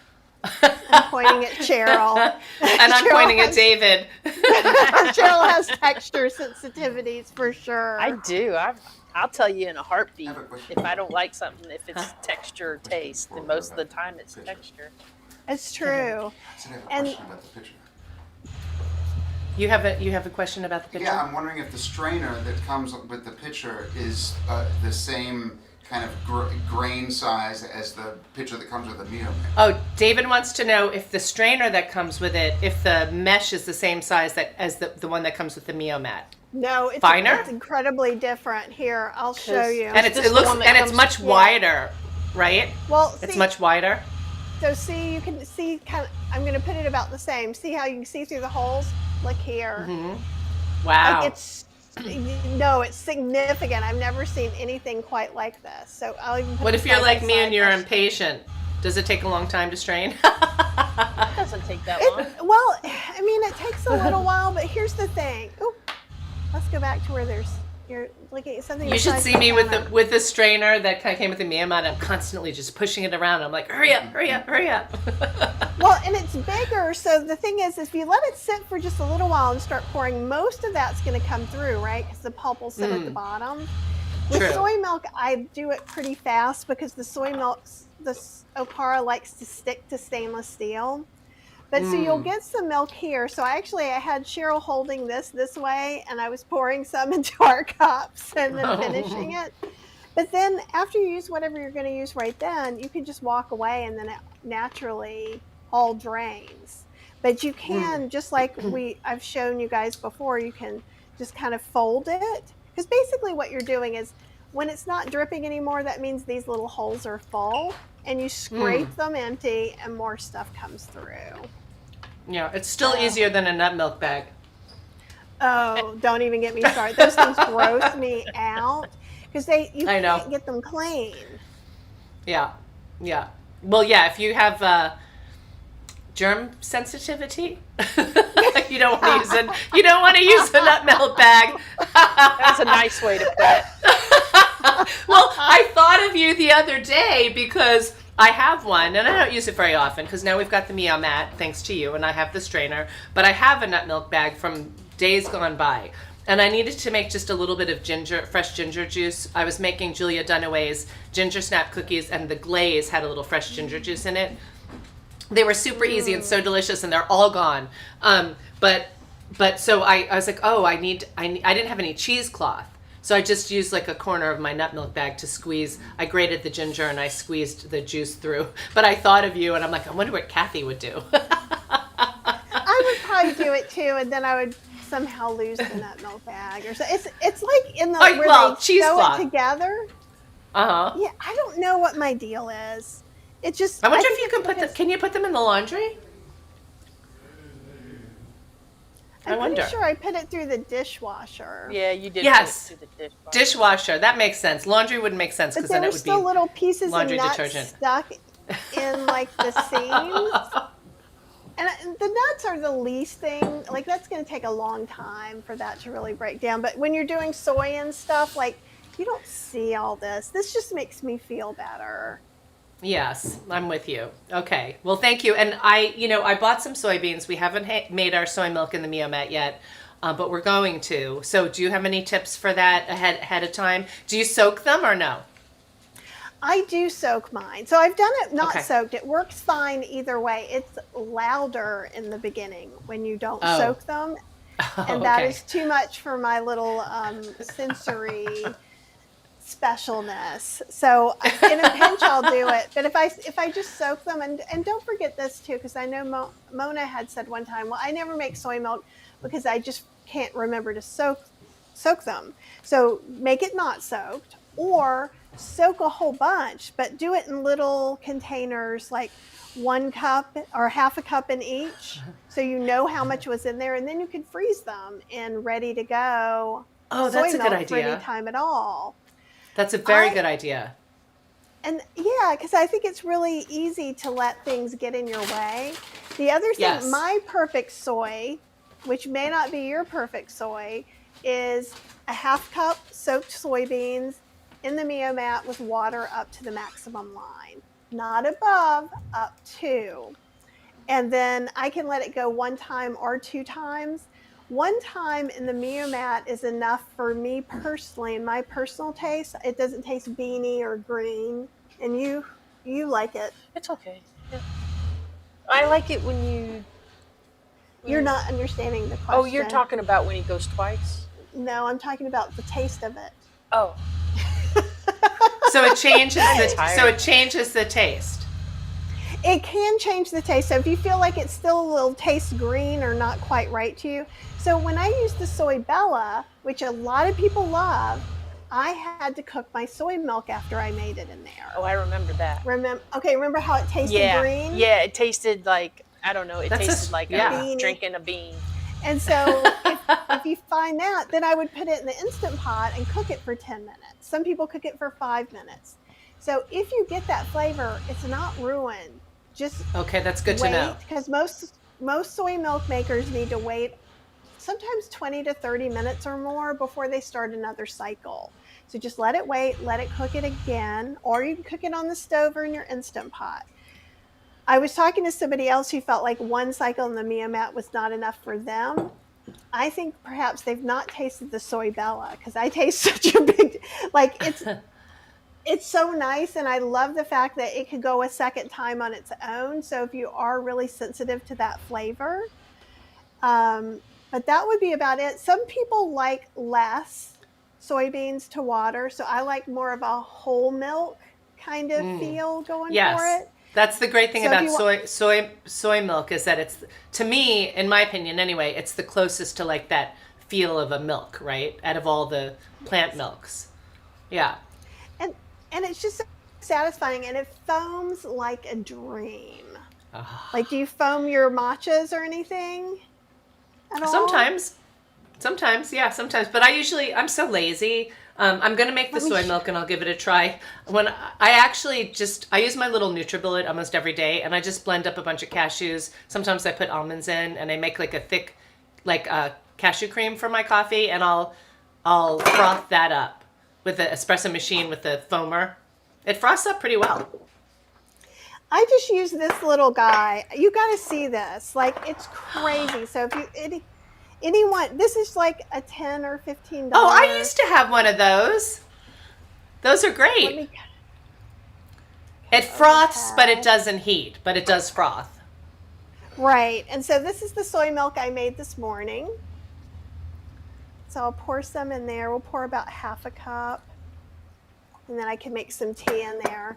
Speaker 3: I'm pointing at Cheryl.
Speaker 1: And I'm pointing at David.
Speaker 3: Cheryl has texture sensitivities for sure.
Speaker 4: I do. I'll tell you in a heartbeat
Speaker 2: I have a question.
Speaker 4: if I don't like something, if it's texture or taste. And most of the time it's texture.
Speaker 3: It's true.
Speaker 2: So I have a
Speaker 3: And-
Speaker 2: question about the picture.
Speaker 1: You have a question about the pitcher?
Speaker 2: Yeah, I'm wondering if the strainer that comes with the pitcher is the same kind of grain size as the pitcher that comes with the Mio Mix.
Speaker 1: Oh, David wants to know if the strainer that comes with it, if the mesh is the same size as the one that comes with the Mio mat.
Speaker 3: No, it's
Speaker 1: Finer?
Speaker 3: It's incredibly different. Here, I'll show you.
Speaker 1: And it looks and it's much wider, right?
Speaker 3: Well,
Speaker 1: it's much wider.
Speaker 3: So see, you can see kind of. I'm going to put it about the same. See how you can see through the holes? Look here.
Speaker 1: Mm-hmm. Wow.
Speaker 3: Like it's significant. I've never seen anything quite like this. So I'll even put
Speaker 1: what if you're like me and you're
Speaker 3: side.
Speaker 1: impatient? Does it take a long time to strain?
Speaker 4: It doesn't take that long.
Speaker 3: Well, I mean, it takes a little while, but here's the thing. Ooh, let's go back to where you're looking at something.
Speaker 1: You should see me with the strainer that kind of came with the Mio mat. I'm constantly just pushing it around. I'm like, hurry up, hurry up, hurry up.
Speaker 3: Well, and it's bigger, so the thing is, if you let it sit for just a little while and start pouring, most of that's going to come through, right? Because the pulp will sit at the bottom. With
Speaker 1: True.
Speaker 3: soy milk, I do it pretty fast because the soy milk, the Opara likes to stick to stainless steel. But so you'll get some milk here. So I had Cheryl holding this way, and I was pouring some into our cups and then finishing it. But then after you use whatever you're going to use right then, you can just walk away, and then it naturally all drains. But you can, just like I've shown you guys before, you can just kind of fold it. Because basically what you're doing is when it's not dripping anymore, that means these little holes are full. And you scrape them empty, and more stuff comes through.
Speaker 1: Yeah, it's still easier than a nut milk bag.
Speaker 3: Oh, don't even get me started. Those things gross me out because you can't get them clean.
Speaker 1: Yeah, yeah. Well, yeah. If you have germ sensitivity, you don't want to use a nut milk bag.
Speaker 4: That's a nice way to put it.
Speaker 1: Well, I thought of you the other day because I have one, and I don't use it very often because now we've got the Mio mat, thanks to you, and I have the strainer. But I have a nut milk bag from days gone by, and I needed to make just a little bit of fresh ginger juice. I was making Julia Dunaway's ginger snap cookies, and the glaze had a little fresh ginger juice in it. They were super easy and so delicious, and they're all gone. But so I was like, oh, I didn't have any cheesecloth. So I just used like a corner of my nut milk bag to squeeze. I grated the ginger and I squeezed the juice through. But I thought of you, and I'm like, I wonder what Kathy would do.
Speaker 3: I would probably do it too, and then I would somehow lose the nut milk bag or so. It's like in the where they sew it together. Yeah, I don't know what my deal is. It just.
Speaker 1: I wonder if you can put them. Can you put them in the laundry?
Speaker 3: I'm pretty sure I put it through the dishwasher.
Speaker 4: Yeah, you did.
Speaker 1: Yes,
Speaker 4: put it through the
Speaker 1: dishwasher. That makes sense. Laundry wouldn't make sense because then it would be
Speaker 3: still little pieces of nuts
Speaker 1: detergent
Speaker 3: stuck in like the seams. And the nuts are the least thing. Like that's going to take a long time for that to really break down. But when you're doing soy and stuff, like you don't see all this. This just makes me feel better.
Speaker 1: Yes, I'm with you. Okay. Well, thank you. And I bought some soybeans. We haven't made our soy milk in the Mio mat yet, but we're going to. So do you have any tips for that ahead of time? Do you soak them or no?
Speaker 3: I do soak mine. So I've done it not soaked. It works fine either way. It's louder in the beginning when you don't soak them. And that is too much for my little sensory specialness. So in a pinch I'll do it. But if I just soak them, and don't forget this too, because I know Mona had said one time, well, I never make soy milk because I just can't remember to soak them. So make it not soaked, or soak a whole bunch, but do it in little containers, like 1 cup or half a cup in each, so you know how much was in there, and then you can freeze them and ready to go.
Speaker 1: Oh, that's a good idea.
Speaker 3: For any time at all.
Speaker 1: That's a very good idea.
Speaker 3: And yeah, because I think it's really easy to let things get in your way. The other thing, my perfect soy, which may not be your perfect soy, is a half cup soaked soybeans in the Mio mat with water up to the maximum line. Not above, up to. And then I can let it go 1 time or 2 times. 1 time in the Mio mat is enough for me personally, in my personal taste. It doesn't taste beany or green. And you like it.
Speaker 4: It's okay. Yeah. I like it when
Speaker 3: You're not understanding the question.
Speaker 4: Oh, you're talking about when he goes twice?
Speaker 3: No, I'm talking about the taste of it.
Speaker 4: Oh.
Speaker 1: So it changes
Speaker 4: tired.
Speaker 1: so it changes the taste.
Speaker 3: It can change the taste. So if you feel like it's still a little taste green or not quite right to you. So when I use the soy Bella, which a lot of people love, I had to cook my soy milk after I made it in there.
Speaker 4: Oh, I remember that.
Speaker 3: Remember how it tasted green?
Speaker 4: Yeah, it tasted like, I don't know, it
Speaker 1: That's
Speaker 4: tasted like
Speaker 3: beanie.
Speaker 4: drinking a bean.
Speaker 3: And so if you find that, then I would put it in the Instant Pot and cook it for 10 minutes. Some people cook it for 5 minutes. So if you get that flavor, it's not ruined. Just
Speaker 1: Okay, that's good to know.
Speaker 3: Because most soy milk makers need to wait sometimes 20 to 30 minutes or more before they start another cycle. So just let it wait, let it cook it again, or you can cook it on the stove or in your Instant Pot. I was talking to somebody else who felt like one cycle in the Mia Mat was not enough for them. I think perhaps they've not tasted the soy Bella, because I taste such a big, like it's so nice, and I love the fact that it could go a second time on its own. So if you are really sensitive to that flavor, but that would be about it. Some people like less soybeans to water, so I like more of a whole milk kind of feel going for it.
Speaker 1: That's the great thing
Speaker 3: So
Speaker 1: about soy milk, is that it's, to me, in my opinion anyway, it's the closest to like that feel of a milk, right? Out of all the plant milks. Yeah.
Speaker 3: And it's just satisfying, and it foams like a dream. Like, do you foam your matchas or anything at all?
Speaker 1: Sometimes, yeah, sometimes. But I'm so lazy. I'm going to make the soy milk, and I'll give it a try. When I use my little NutriBullet almost every day, and I just blend up a bunch of cashews. Sometimes I put almonds in, and I make like a thick, like cashew cream for my coffee, and I'll froth that up with the espresso machine with the foamer. It froths up pretty well.
Speaker 3: I just use this little guy. You got to see this. Like, it's crazy. So if anyone, this is like a $10 or $15.
Speaker 1: Oh, I used to have one of those. Those are great. It froths, but it doesn't heat, but it does froth.
Speaker 3: Right. And so this is the soy milk I made this morning. So I'll pour some in there. We'll pour about half a cup. And then I can make some tea in there.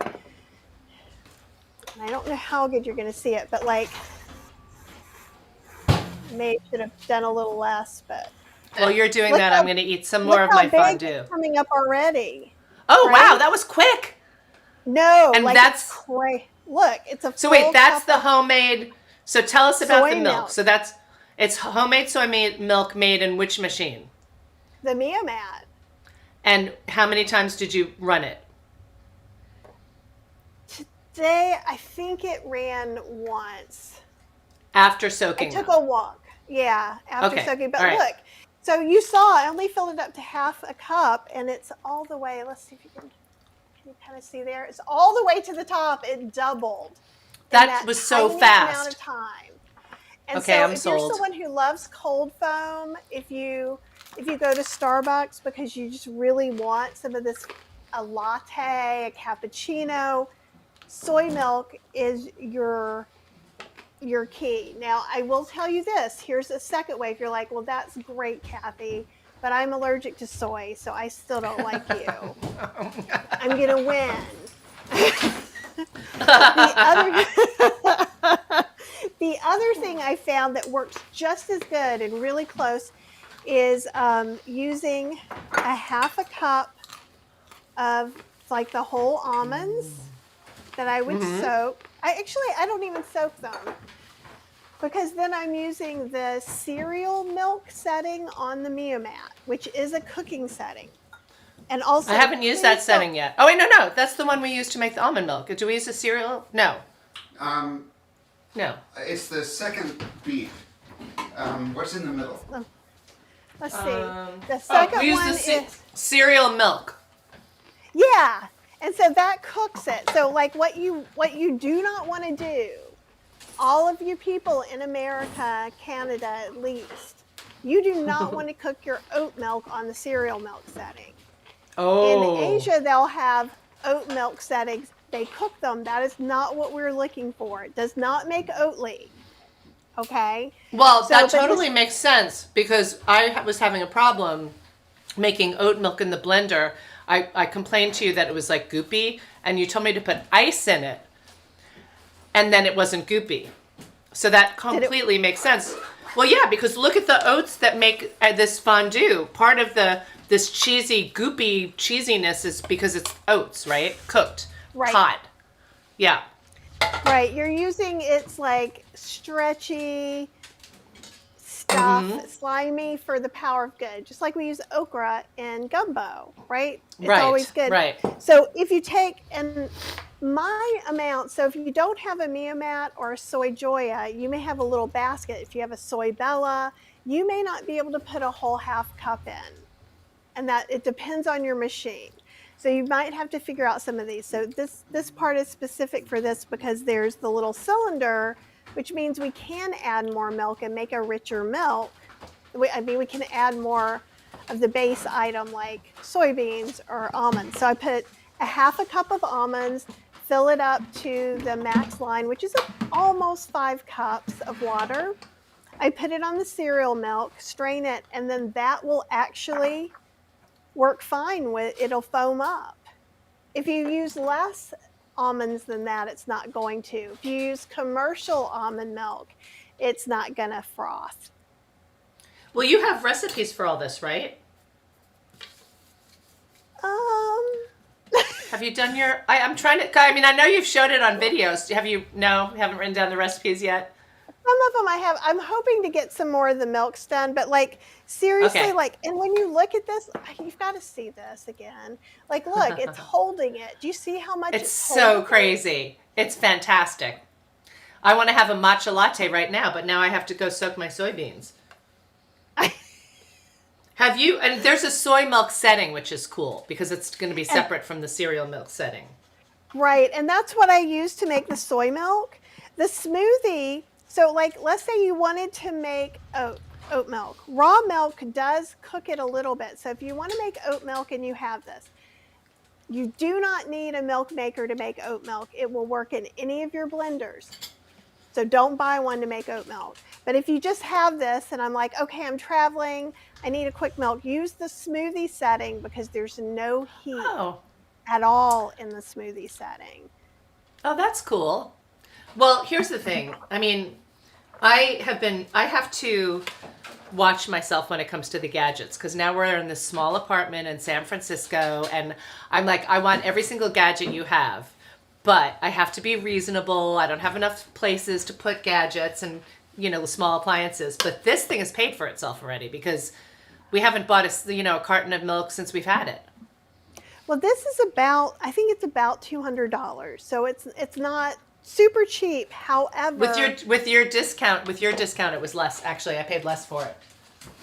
Speaker 3: And I don't know how good you're going to see it, but like, maybe should have done a little less, but.
Speaker 1: While you're doing that, I'm going to eat some more of my fondue.
Speaker 3: It's coming up already.
Speaker 1: Oh,
Speaker 3: right?
Speaker 1: wow, that was quick.
Speaker 3: No,
Speaker 1: and
Speaker 3: like
Speaker 1: that's
Speaker 3: crazy. Look, it's a.
Speaker 1: So wait, that's the homemade. So tell us about the milk.
Speaker 3: milk.
Speaker 1: So it's homemade soy milk made in which machine?
Speaker 3: The Mia Mat.
Speaker 1: And how many times did you run it?
Speaker 3: Today, I think it ran once.
Speaker 1: After soaking.
Speaker 3: I took a walk. Yeah, after soaking. But
Speaker 1: right.
Speaker 3: Look, so you saw I only filled it up to half a cup, and it's all the way. Let's see if you can you kind of see there? It's all the way to the top. It doubled.
Speaker 1: That was so fast.
Speaker 3: Amount of time. And
Speaker 1: okay,
Speaker 3: so
Speaker 1: I'm
Speaker 3: if
Speaker 1: sold.
Speaker 3: you're someone who loves cold foam, if you go to Starbucks because you just really want some of this, a latte, a cappuccino, soy milk is your key. Now, I will tell you this. Here's a second way. If you're like, well, that's great, Kathy, but I'm allergic to soy, so I still don't like you. I'm going to win. The other thing I found that works just as good and really close is using a half a cup of like the whole almonds that I would soak. I don't even soak them because then I'm using the cereal milk setting on the Mia Mat, which is a cooking setting. And also,
Speaker 1: I haven't used that setting yet. Oh, wait, no. That's the one we use to make the almond milk. Do we use a cereal? No. No.
Speaker 2: It's the second beat. What's in the middle?
Speaker 3: Let's see. The second
Speaker 1: we use
Speaker 3: one is
Speaker 1: cereal milk.
Speaker 3: Yeah, and so that cooks it. So like what you do not want to do, all of you people in America, Canada at least, you do not want to cook your oat milk on the cereal milk setting.
Speaker 1: Oh.
Speaker 3: In Asia, they'll have oat milk settings. They cook them. That is not what we're looking for. It does not make Oatly. Okay.
Speaker 1: Well,
Speaker 3: So,
Speaker 1: that
Speaker 3: but
Speaker 1: totally
Speaker 3: this,
Speaker 1: makes sense because was having a problem making oat milk in the blender. I complained to you that it was like goopy, and you told me to put ice in it, and then it wasn't goopy. So that
Speaker 3: did it,
Speaker 1: completely makes sense. Well, yeah, because look at the oats that make this fondue. Part of this cheesy, goopy cheesiness is because it's oats, right? Cooked,
Speaker 3: right.
Speaker 1: hot. Yeah.
Speaker 3: Right. You're using it's like stretchy stuff, slimy for the power of good, just like we use okra in gumbo, right? It's always
Speaker 1: Right.
Speaker 3: good.
Speaker 1: Right.
Speaker 3: So if you take and my amount, so if you don't have a Mia mat or a soy joya, you may have a little basket. If you have a soy bella, you may not be able to put a whole half cup in. And that it depends on your machine. So you might have to figure out some of these. So this part is specific for this because there's the little cylinder, which means we can add more milk and make a richer milk. I mean, we can add more of the base item like soybeans or almonds. So I put a half a cup of almonds, fill it up to the max line, which is almost 5 cups of water. I put it on the cereal milk, strain it, and then that will actually work fine with it'll foam up. If you use less almonds than that, it's not going to. If you use commercial almond milk, it's not going to froth.
Speaker 1: Well, you have recipes for all this, right?
Speaker 3: Um,
Speaker 1: Have you done your? I'm trying to. I mean, I know you've showed it on videos. Have you? No, you haven't written down the recipes yet.
Speaker 3: some of them I have. I'm hoping to get some more of the milks done, but like seriously,
Speaker 1: Okay.
Speaker 3: like, and when you look at this, you've got to see this again. Like, look, it's holding it. Do you see how much
Speaker 1: It's
Speaker 3: it's
Speaker 1: so
Speaker 3: holding?
Speaker 1: crazy. It's fantastic. I want to have a matcha latte right now, but now I have to go soak my soybeans. Have you? And there's a soy milk setting, which is cool because it's going to be separate from the cereal milk setting.
Speaker 3: Right, and that's what I use to make the soy milk. The smoothie, so like let's say you wanted to make oat milk. Raw milk does cook it a little bit. So if you want to make oat milk and you have this, you do not need a milk maker to make oat milk. It will work in any of your blenders. So don't buy one to make oat milk. But if you just have this and I'm like, okay, I'm traveling, I need a quick milk, use the smoothie setting because there's no heat
Speaker 1: Oh,
Speaker 3: at all in the smoothie setting.
Speaker 1: oh, that's cool. Well, here's the thing. I mean, I have to watch myself when it comes to the gadgets because now we're in this small apartment in San Francisco and I'm like, I want every single gadget you have, but I have to be reasonable. I don't have enough places to put gadgets and, small appliances. But this thing has paid for itself already because we haven't bought a carton of milk since we've had it.
Speaker 3: Well, this is I think it's about $200. So it's not super cheap. However,
Speaker 1: With your discount, it was less. Actually, I paid less for it.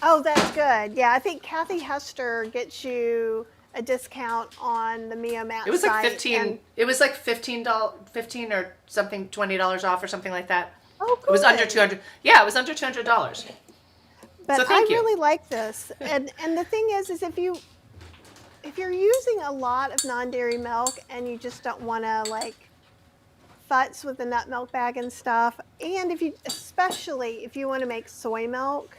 Speaker 3: oh, that's good. Yeah, I think Kathy Hester gets you a discount on the Mia Mat
Speaker 1: It was like
Speaker 3: site,
Speaker 1: 15.
Speaker 3: and-
Speaker 1: It was like $15, 15 or something, $20 off or something like that.
Speaker 3: oh,
Speaker 1: It was under
Speaker 3: good.
Speaker 1: 200. Yeah, it was under $200.
Speaker 3: But
Speaker 1: So thank
Speaker 3: I
Speaker 1: you.
Speaker 3: really like this. And the thing is if you're using a lot of non-dairy milk and you just don't want to like futz with the nut milk bag and stuff, and especially if you want to make soy milk,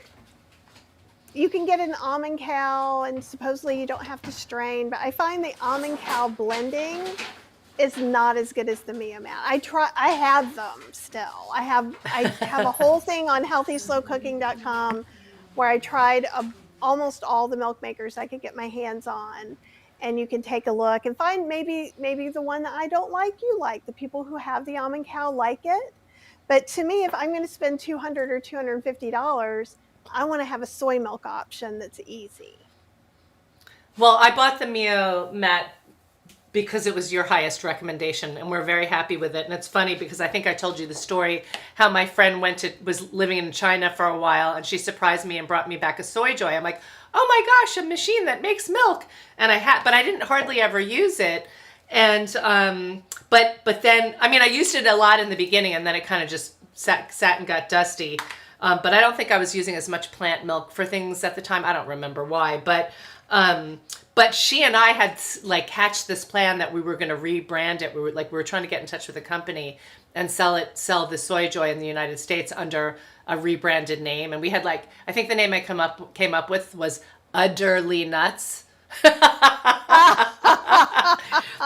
Speaker 3: you can get an almond cow and supposedly you don't have to strain, but I find the almond cow blending is not as good as the Mia Mat. I have them still. I have a whole thing on healthyslowcooking.com where I tried almost all the milk makers I could get my hands on, and you can take a look and find maybe the one that I don't like you like. The people who have the almond cow like it, but to me, if I'm going to spend $200 or $250, I want to have a soy milk option that's easy.
Speaker 1: Well, I bought the Mio Mat because it was your highest recommendation, and we're very happy with it. And it's funny because I think I told you the story how my friend was living in China for a while, and she surprised me and brought me back a Soy Joy. I'm like, oh my gosh, a machine that makes milk, and but I didn't hardly ever use it. And but then I used it a lot in the beginning, and then it kind of just sat and got dusty. But I don't think I was using as much plant milk for things at the time. I don't remember why, but she and I had hatched this plan that we were going to rebrand it. We were trying to get in touch with the company and sell the soy joy in the United States under a rebranded name. And we had like, I think the name I came up with was Udderly Nuts.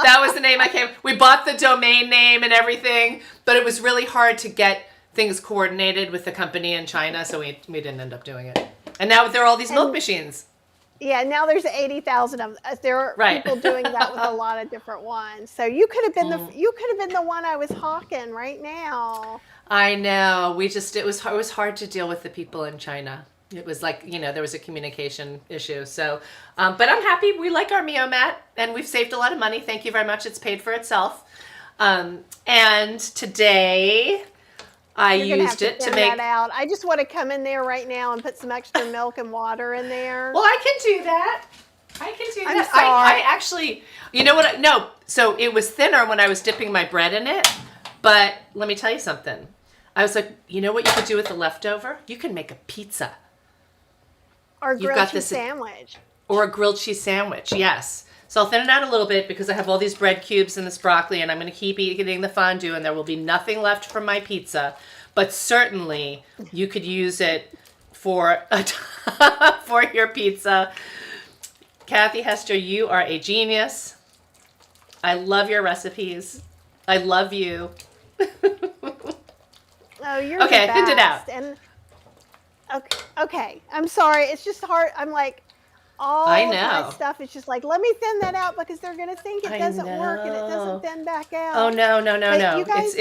Speaker 1: That was the name we bought the domain name and everything, but it was really hard to get things coordinated with the company in China, so we didn't end up doing it. And now there are all these milk machines.
Speaker 3: Yeah, now there's 80,000 of them. There are people doing that with a lot of different ones. So you could have been the one I was hawking right now.
Speaker 1: I know. It was hard to deal with the people in China. It was like, there was a communication issue. So, but I'm happy. We like our Mio mat, and we've saved a lot of money. Thank you very much. It's paid for itself. And today I used it to make. That
Speaker 3: out. I just want to come in there right now and put some extra milk and water in there.
Speaker 1: Well, I can do that.
Speaker 3: I'm
Speaker 1: that.
Speaker 3: sorry.
Speaker 1: I actually, you know what? No. So it was thinner when I was dipping my bread in it. But let me tell you something. I was like, you know what you could do with the leftover? You can make a pizza.
Speaker 3: Or a grilled cheese sandwich.
Speaker 1: Or a grilled cheese sandwich, yes. So I'll thin it out a little bit because I have all these bread cubes and this broccoli, and I'm going to keep eating the fondue, and there will be nothing left from my pizza. But certainly, you could use it for for your pizza. Kathy Hester, you are a genius. I love your recipes. I love you.
Speaker 3: Oh, you're
Speaker 1: okay.
Speaker 3: The best.
Speaker 1: I thinned it out.
Speaker 3: And okay. I'm sorry. It's just hard. I'm like, all
Speaker 1: I
Speaker 3: of
Speaker 1: know.
Speaker 3: my stuff is just like, let me thin that out because they're going to think it doesn't work and it doesn't thin back out.
Speaker 1: Oh, no.
Speaker 3: You guys,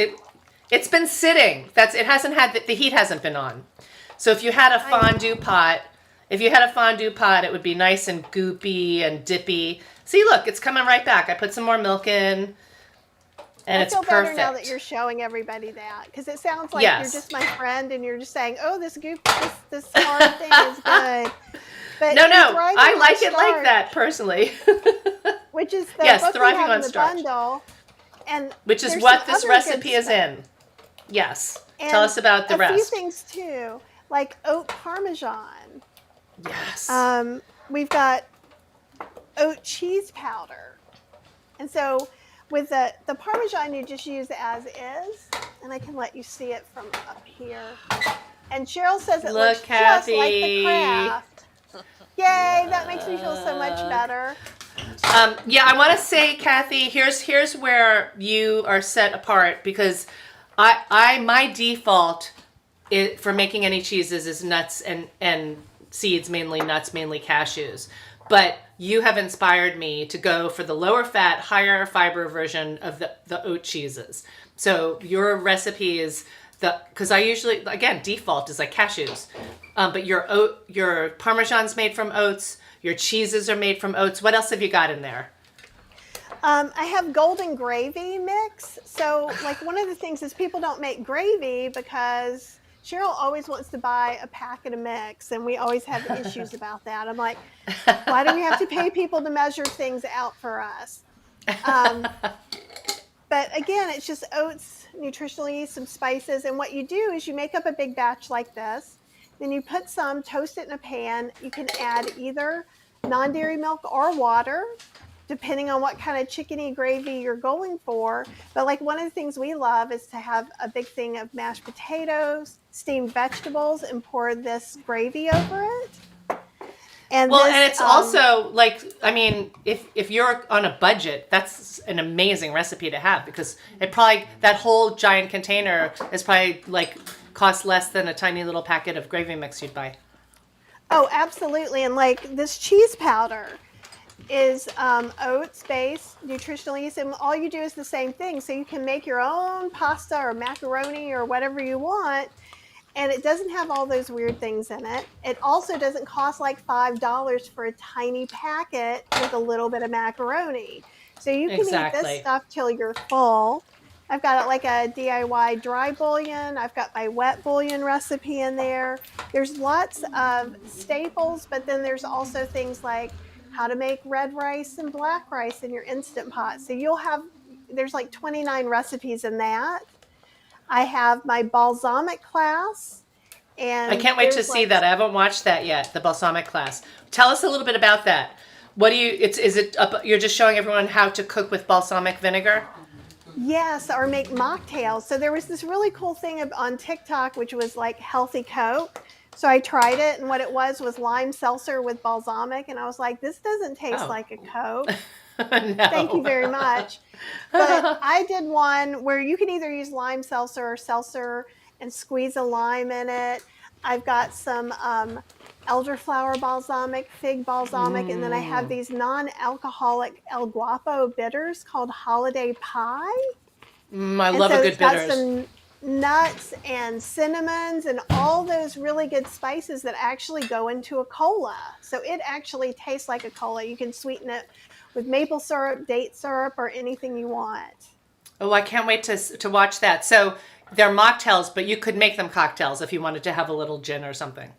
Speaker 1: it's been sitting. It hasn't had, the heat hasn't been on. So if you had a fondue pot, it would be nice and goopy and dippy. See, look, it's coming right back. I put some more milk in. And it's perfect. I feel better
Speaker 3: now that you're showing everybody that, because it sounds like you're just my friend and you're just saying, "Oh, this hard thing is good." But
Speaker 1: no, I like it like that personally.
Speaker 3: Which is the book
Speaker 1: thriving
Speaker 3: we have
Speaker 1: on
Speaker 3: in the
Speaker 1: starch,
Speaker 3: bundle, and
Speaker 1: which is what this recipe is in. Yes,
Speaker 3: and
Speaker 1: tell us about the rest.
Speaker 3: A few things too, like oat parmesan.
Speaker 1: Yes.
Speaker 3: We've got oat cheese powder, and so. With the Parmesan, you just use it as is, and I can let you see it from up here. And Cheryl says it looks just like the craft. Yay, that makes me feel so much better.
Speaker 1: I want to say, Kathy, here's where you are set apart, because my default for making any cheeses is nuts and seeds, mainly nuts, mainly cashews. But you have inspired me to go for the lower fat, higher fiber version of the oat cheeses. So your recipe is because I usually, again, default is like cashews. But your Parmesan's made from oats. Your cheeses are made from oats. What else have you got in there?
Speaker 3: I have golden gravy mix. So like one of the things is people don't make gravy because Cheryl always wants to buy a packet of mix, and we always have issues about that. I'm like, why do we have to pay people to measure things out for us? But again, it's just oats, nutritional yeast, some spices. And what you do is you make up a big batch like this. Then you put some, toast it in a pan. You can add either non-dairy milk or water, depending on what kind of chickeny gravy you're going for. But like one of the things we love is to have a big thing of mashed potatoes, steamed vegetables, and pour this gravy over it. And
Speaker 1: it's also like, I mean, if you're on a budget, that's an amazing recipe to have, because that whole giant container is probably like costs less than a tiny little packet of gravy mix you'd buy.
Speaker 3: Oh, absolutely. And like this cheese powder is oats based, nutritional yeast, and all you do is the same thing. So you can make your own pasta or macaroni or whatever you want, and it doesn't have all those weird things in it. It also doesn't cost like $5 for a tiny packet with a little bit of macaroni. So you can eat this stuff till you're full. I've got like a DIY dry bouillon. I've got my wet bouillon recipe in there. There's lots of staples, but then there's also things like how to make red rice and black rice in your Instant Pot. So there's like 29 recipes in that. I have my balsamic class. And
Speaker 1: I can't wait to see that. I haven't watched that yet, the balsamic class. Tell us a little bit about that. You're just showing everyone how to cook with balsamic vinegar?
Speaker 3: Yes, or make mocktails. So there was this really cool thing on TikTok, which was like healthy Coke. So I tried it, and what it was lime seltzer with balsamic, and I was like, this doesn't taste
Speaker 1: Oh.
Speaker 3: like a Coke. Thank you
Speaker 1: No.
Speaker 3: very much. But I did one where you can either use lime seltzer and squeeze a lime in it. I've got some elderflower balsamic, fig balsamic, and then I have these non-alcoholic El Guapo bitters called Holiday Pie.
Speaker 1: I
Speaker 3: And
Speaker 1: love
Speaker 3: so
Speaker 1: a
Speaker 3: it's
Speaker 1: good
Speaker 3: got
Speaker 1: bitters.
Speaker 3: some nuts and cinnamons and all those really good spices that actually go into a cola. So it actually tastes like a cola. You can sweeten it with maple syrup, date syrup, or anything you want.
Speaker 1: Oh, I can't wait to watch that. So they're mocktails, but you could make them cocktails if you wanted to have a little gin or something.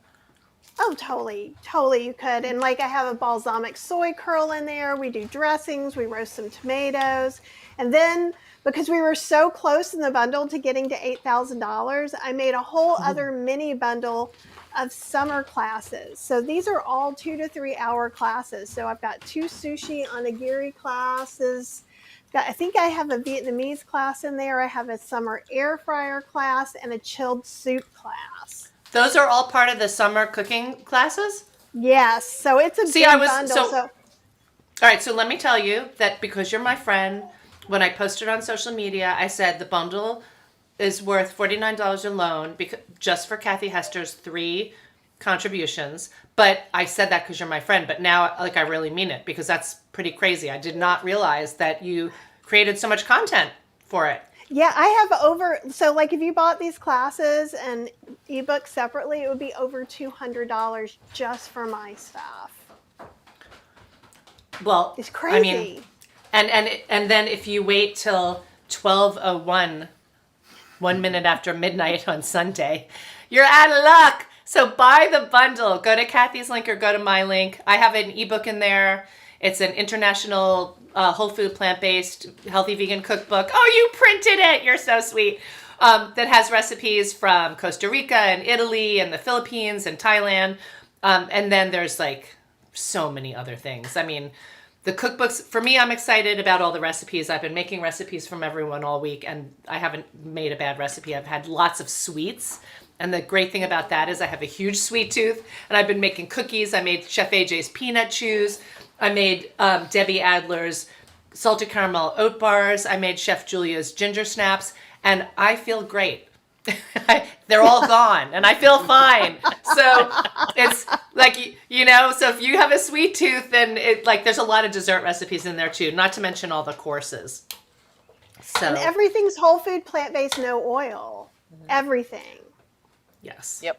Speaker 3: Oh, totally. Totally, you could. And like I have a balsamic soy curl in there. We do dressings. We roast some tomatoes. And then because we were so close in the bundle to getting to $8,000, I made a whole other mini bundle of summer classes. So these are all 2 to 3 hour classes. So I've got 2 sushi onigiri classes. I think I have a Vietnamese class in there. I have a summer air fryer class and a chilled soup class.
Speaker 1: Those are all part of the summer cooking classes?
Speaker 3: Yes, so it's a big bundle.
Speaker 1: All right, so let me tell you that because you're my friend, when I posted on social media, I said the bundle is worth $49 alone just for Kathy Hester's 3 contributions. But I said that because you're my friend, but now like I really mean it because that's pretty crazy. I did not realize that you created so much content for it.
Speaker 3: Yeah, I have so like if you bought these classes and ebooks separately, it would be over $200 just for my stuff.
Speaker 1: Well,
Speaker 3: It's crazy.
Speaker 1: I mean, and then if you wait till 12:01, 1 minute after midnight on Sunday, you're out of luck. So buy the bundle. Go to Kathy's link or go to my link. I have an ebook in there. It's an international whole food plant-based healthy vegan cookbook. Oh, you printed it. You're so sweet. That has recipes from Costa Rica and Italy and the Philippines and Thailand. And then there's like so many other things. I mean, the cookbooks, for me, I'm excited about all the recipes. I've been making recipes from everyone all week, and I haven't made a bad recipe. I've had lots of sweets. And the great thing about that is I have a huge sweet tooth, and I've been making cookies. I made Chef AJ's peanut chews. I made Debbie Adler's salted caramel oat bars. I made Chef Julia's ginger snaps, and I feel great. They're all gone, and I feel fine. So it's like, you know, so if you have a sweet tooth, then it like there's a lot of dessert recipes in there too, not to mention all the courses. So
Speaker 3: And everything's whole food, plant-based, no oil. Everything.
Speaker 1: yes,
Speaker 4: Yep.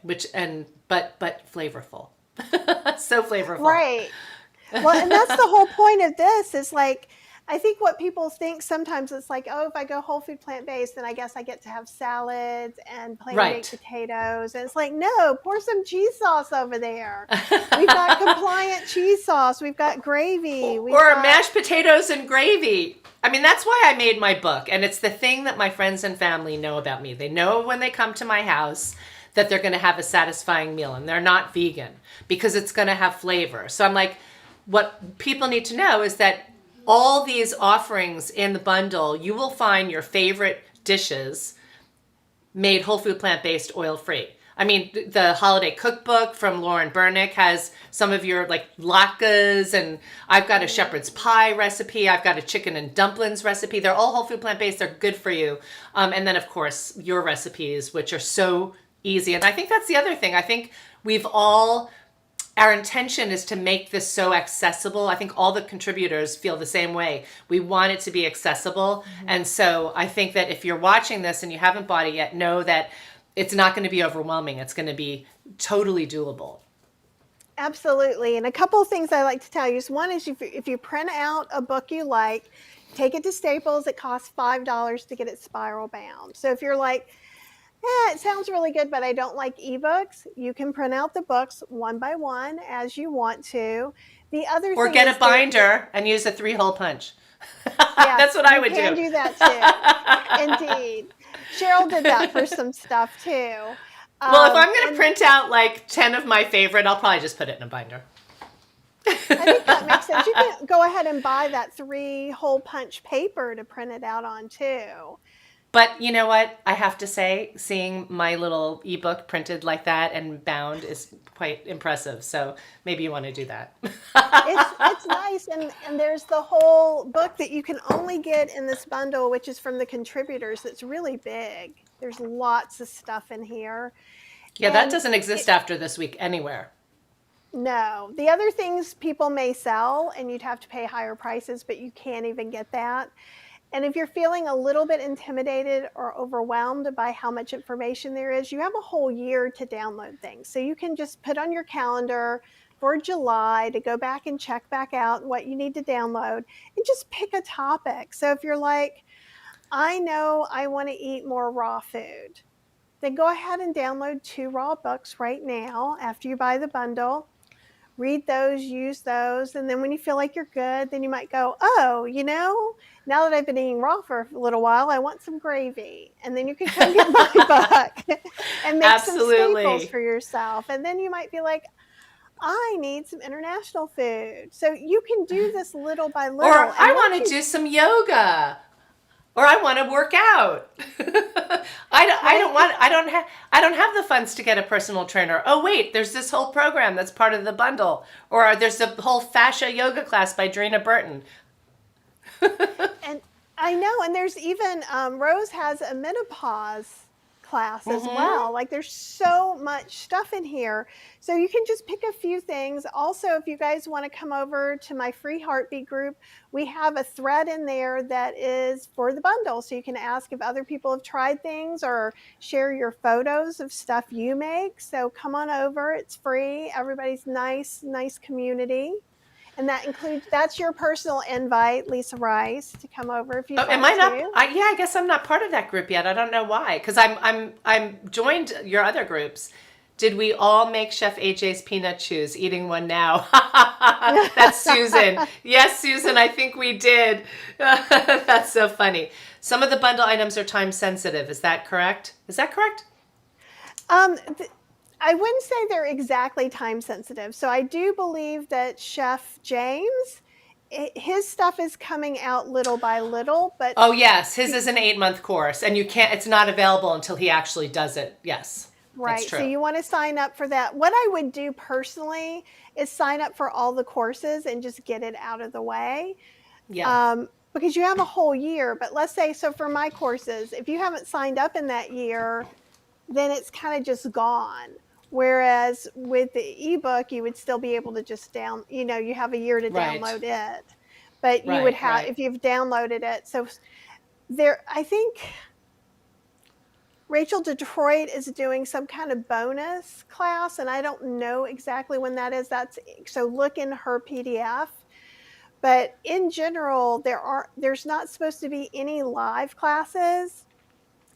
Speaker 1: But flavorful, so flavorful.
Speaker 3: Right. Well, and that's the whole point of this is like, I think what people think sometimes it's like, oh, if I go whole food plant-based, then I guess I get to have salads and plain baked potatoes. And it's like, no, pour some cheese sauce over there. We've got compliant cheese sauce. We've got gravy.
Speaker 1: Mashed potatoes and gravy. I mean, that's why I made my book. And it's the thing that my friends and family know about me. They know when they come to my house that they're going to have a satisfying meal, and they're not vegan because it's going to have flavor. So I'm like, what people need to know is that all these offerings in the bundle, you will find your favorite dishes made whole food, plant-based, oil-free. I mean, the holiday cookbook from Lauren Bernick has some of your like latkes, and I've got a shepherd's pie recipe. I've got a chicken and dumplings recipe. They're all whole food, plant-based. They're good for you. And then, of course, your recipes, which are so easy. And I think that's the other thing. I think our intention is to make this so accessible. I think all the contributors feel the same way. We want it to be accessible. Mm-hmm. And so I think that if you're watching this and you haven't bought it yet, know that it's not going to be overwhelming. It's going to be totally doable.
Speaker 3: Absolutely. And a couple of things I like to tell you is one is if you print out a book you like, take it to Staples. It costs $5 to get it spiral bound. So if you're like, it sounds really good, but I don't like ebooks, you can print out the books one by one as you want to. The other
Speaker 1: or
Speaker 3: thing
Speaker 1: get a binder and use a 3-hole punch.
Speaker 3: Yes,
Speaker 1: that's what I would do.
Speaker 3: You can do that too. Indeed. Cheryl did that for some stuff too.
Speaker 1: Well, if I'm going to print out like 10 of my favorite, I'll probably just put it in a binder.
Speaker 3: I think that makes sense. You can go ahead and buy that 3-hole punch paper to print it out on too.
Speaker 1: But you know what? I have to say, seeing my little ebook printed like that and bound is quite impressive. So maybe you want to do that.
Speaker 3: It's nice, and there's the whole book that you can only get in this bundle, which is from the contributors. It's really big. There's lots of stuff in here.
Speaker 1: Yeah, that
Speaker 3: And
Speaker 1: doesn't exist after this week anywhere.
Speaker 3: No, the other things people may sell, and you'd have to pay higher prices, but you can't even get that. And if you're feeling a little bit intimidated or overwhelmed by how much information there is, you have a whole year to download things. So you can just put on your calendar for July to go back and check back out what you need to download and just pick a topic. So if you're like, I know I want to eat more raw food, then go ahead and download 2 raw books right now after you buy the bundle. Read those, use those, and then when you feel like you're good, then you might go, oh, now that I've been eating raw for a little while, I want some gravy. And then you can come get my book and make some staples for yourself. And then you might be like, I need some international food. So you can do this little by little.
Speaker 1: Or I want to do some yoga. Or I want to work out. I don't have the funds to get a personal trainer. Oh wait, there's this whole program that's part of the bundle. Or there's the whole fascia yoga class by Drina Burton.
Speaker 3: And I know, and there's even Rose has a menopause class as well. Like there's so much stuff in here. So you can just pick a few things. Also, if you guys want to come over to my free heartbeat group, we have a thread in there that is for the bundle. So you can ask if other people have tried things or share your photos of stuff you make. So come on over. It's free. Everybody's nice community. And that includes, that's your personal invite, Lisa Rice, to come over if you want to.
Speaker 1: Am I not? I guess I'm not part of that group yet. I don't know why, because I'm joined your other groups. Did we all make Chef AJ's peanut chews? Eating one now. That's Susan. Yes, Susan, I think we did. That's so funny. Some of the bundle items are time sensitive. Is that correct?
Speaker 3: I wouldn't say they're exactly time sensitive. So I do believe that Chef James, his stuff is coming out little by little, but
Speaker 1: oh yes, his is an 8-month course, and it's not available until he actually does it. Yes,
Speaker 3: right.
Speaker 1: That's true.
Speaker 3: So you want to sign up for that. What I would do personally is sign up for all the courses and just get it out of the way.
Speaker 1: Yeah.
Speaker 3: Because you have a whole year. But let's say, so for my courses, if you haven't signed up in that year, then it's kind of just gone. Whereas with the ebook, you would still be able to just you have a year to download it, but you would have, if you've downloaded it. So I think Rachel Detroit is doing some kind of bonus class, and I don't know exactly when that is. So look in her PDF. But in general, there's not supposed to be any live classes.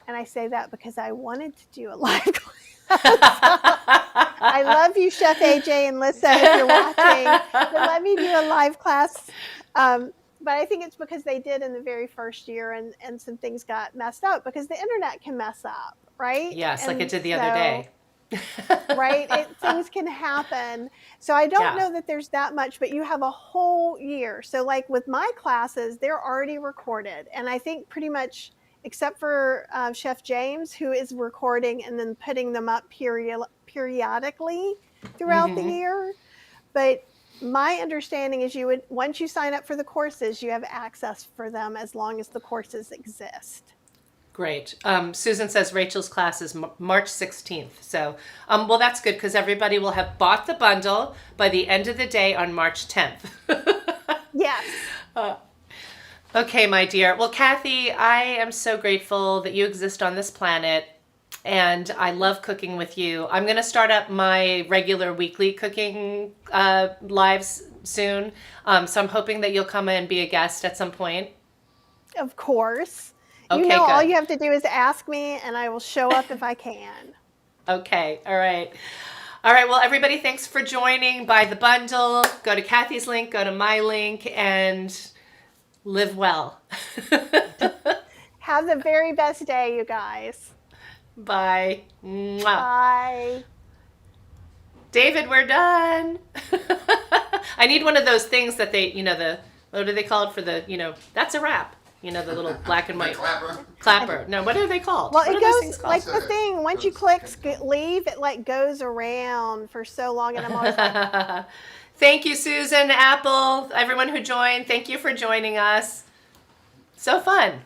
Speaker 3: And I say that because I wanted to do a live class. I love you, Chef AJ and Lisa, if you're watching. But let me do a live class. But I think it's because they did in the very first year, and some things got messed up because the internet can mess up, right?
Speaker 1: Yes, like it did the other day.
Speaker 3: Right? Things can happen. So I don't know that there's that much, but you have a whole year. So like with my classes, they're already recorded. And I think pretty much, except for Chef James, who is recording and then putting them up periodically throughout the year. But my understanding is once you sign up for the courses, you have access for them as long as the courses exist.
Speaker 1: Great. Susan says Rachel's class is March 16th. So, well, that's good because everybody will have bought the bundle by the end of the day on March 10th.
Speaker 3: Yes.
Speaker 1: Okay, my dear. Well, Kathy, I am so grateful that you exist on this planet, and I love cooking with you. I'm going to start up my regular weekly cooking lives soon, so I'm hoping that you'll come and be a guest at some point.
Speaker 3: Of course.
Speaker 1: Okay,
Speaker 3: good.
Speaker 1: all
Speaker 3: you have to do is ask me, and I will show up if I can.
Speaker 1: Okay, all right. All right, well, everybody, thanks for joining. Buy the bundle. Go to Kathy's link, go to my link, and live well.
Speaker 3: Have the very best day, you guys.
Speaker 1: Bye. Mwah.
Speaker 3: Bye.
Speaker 1: David, we're done. I need one of those things that they, what do they call it for the, that's a wrap. The little black and
Speaker 2: The
Speaker 1: white
Speaker 2: clapper.
Speaker 1: No, what are they called?
Speaker 3: Well,
Speaker 1: what
Speaker 3: it
Speaker 1: are those things
Speaker 3: goes
Speaker 1: called?
Speaker 3: like the thing. Once you click leave, it like goes around for so long, and I'm always like,
Speaker 1: Thank you, Susan, Apple, everyone who joined. Thank you for joining us. So fun.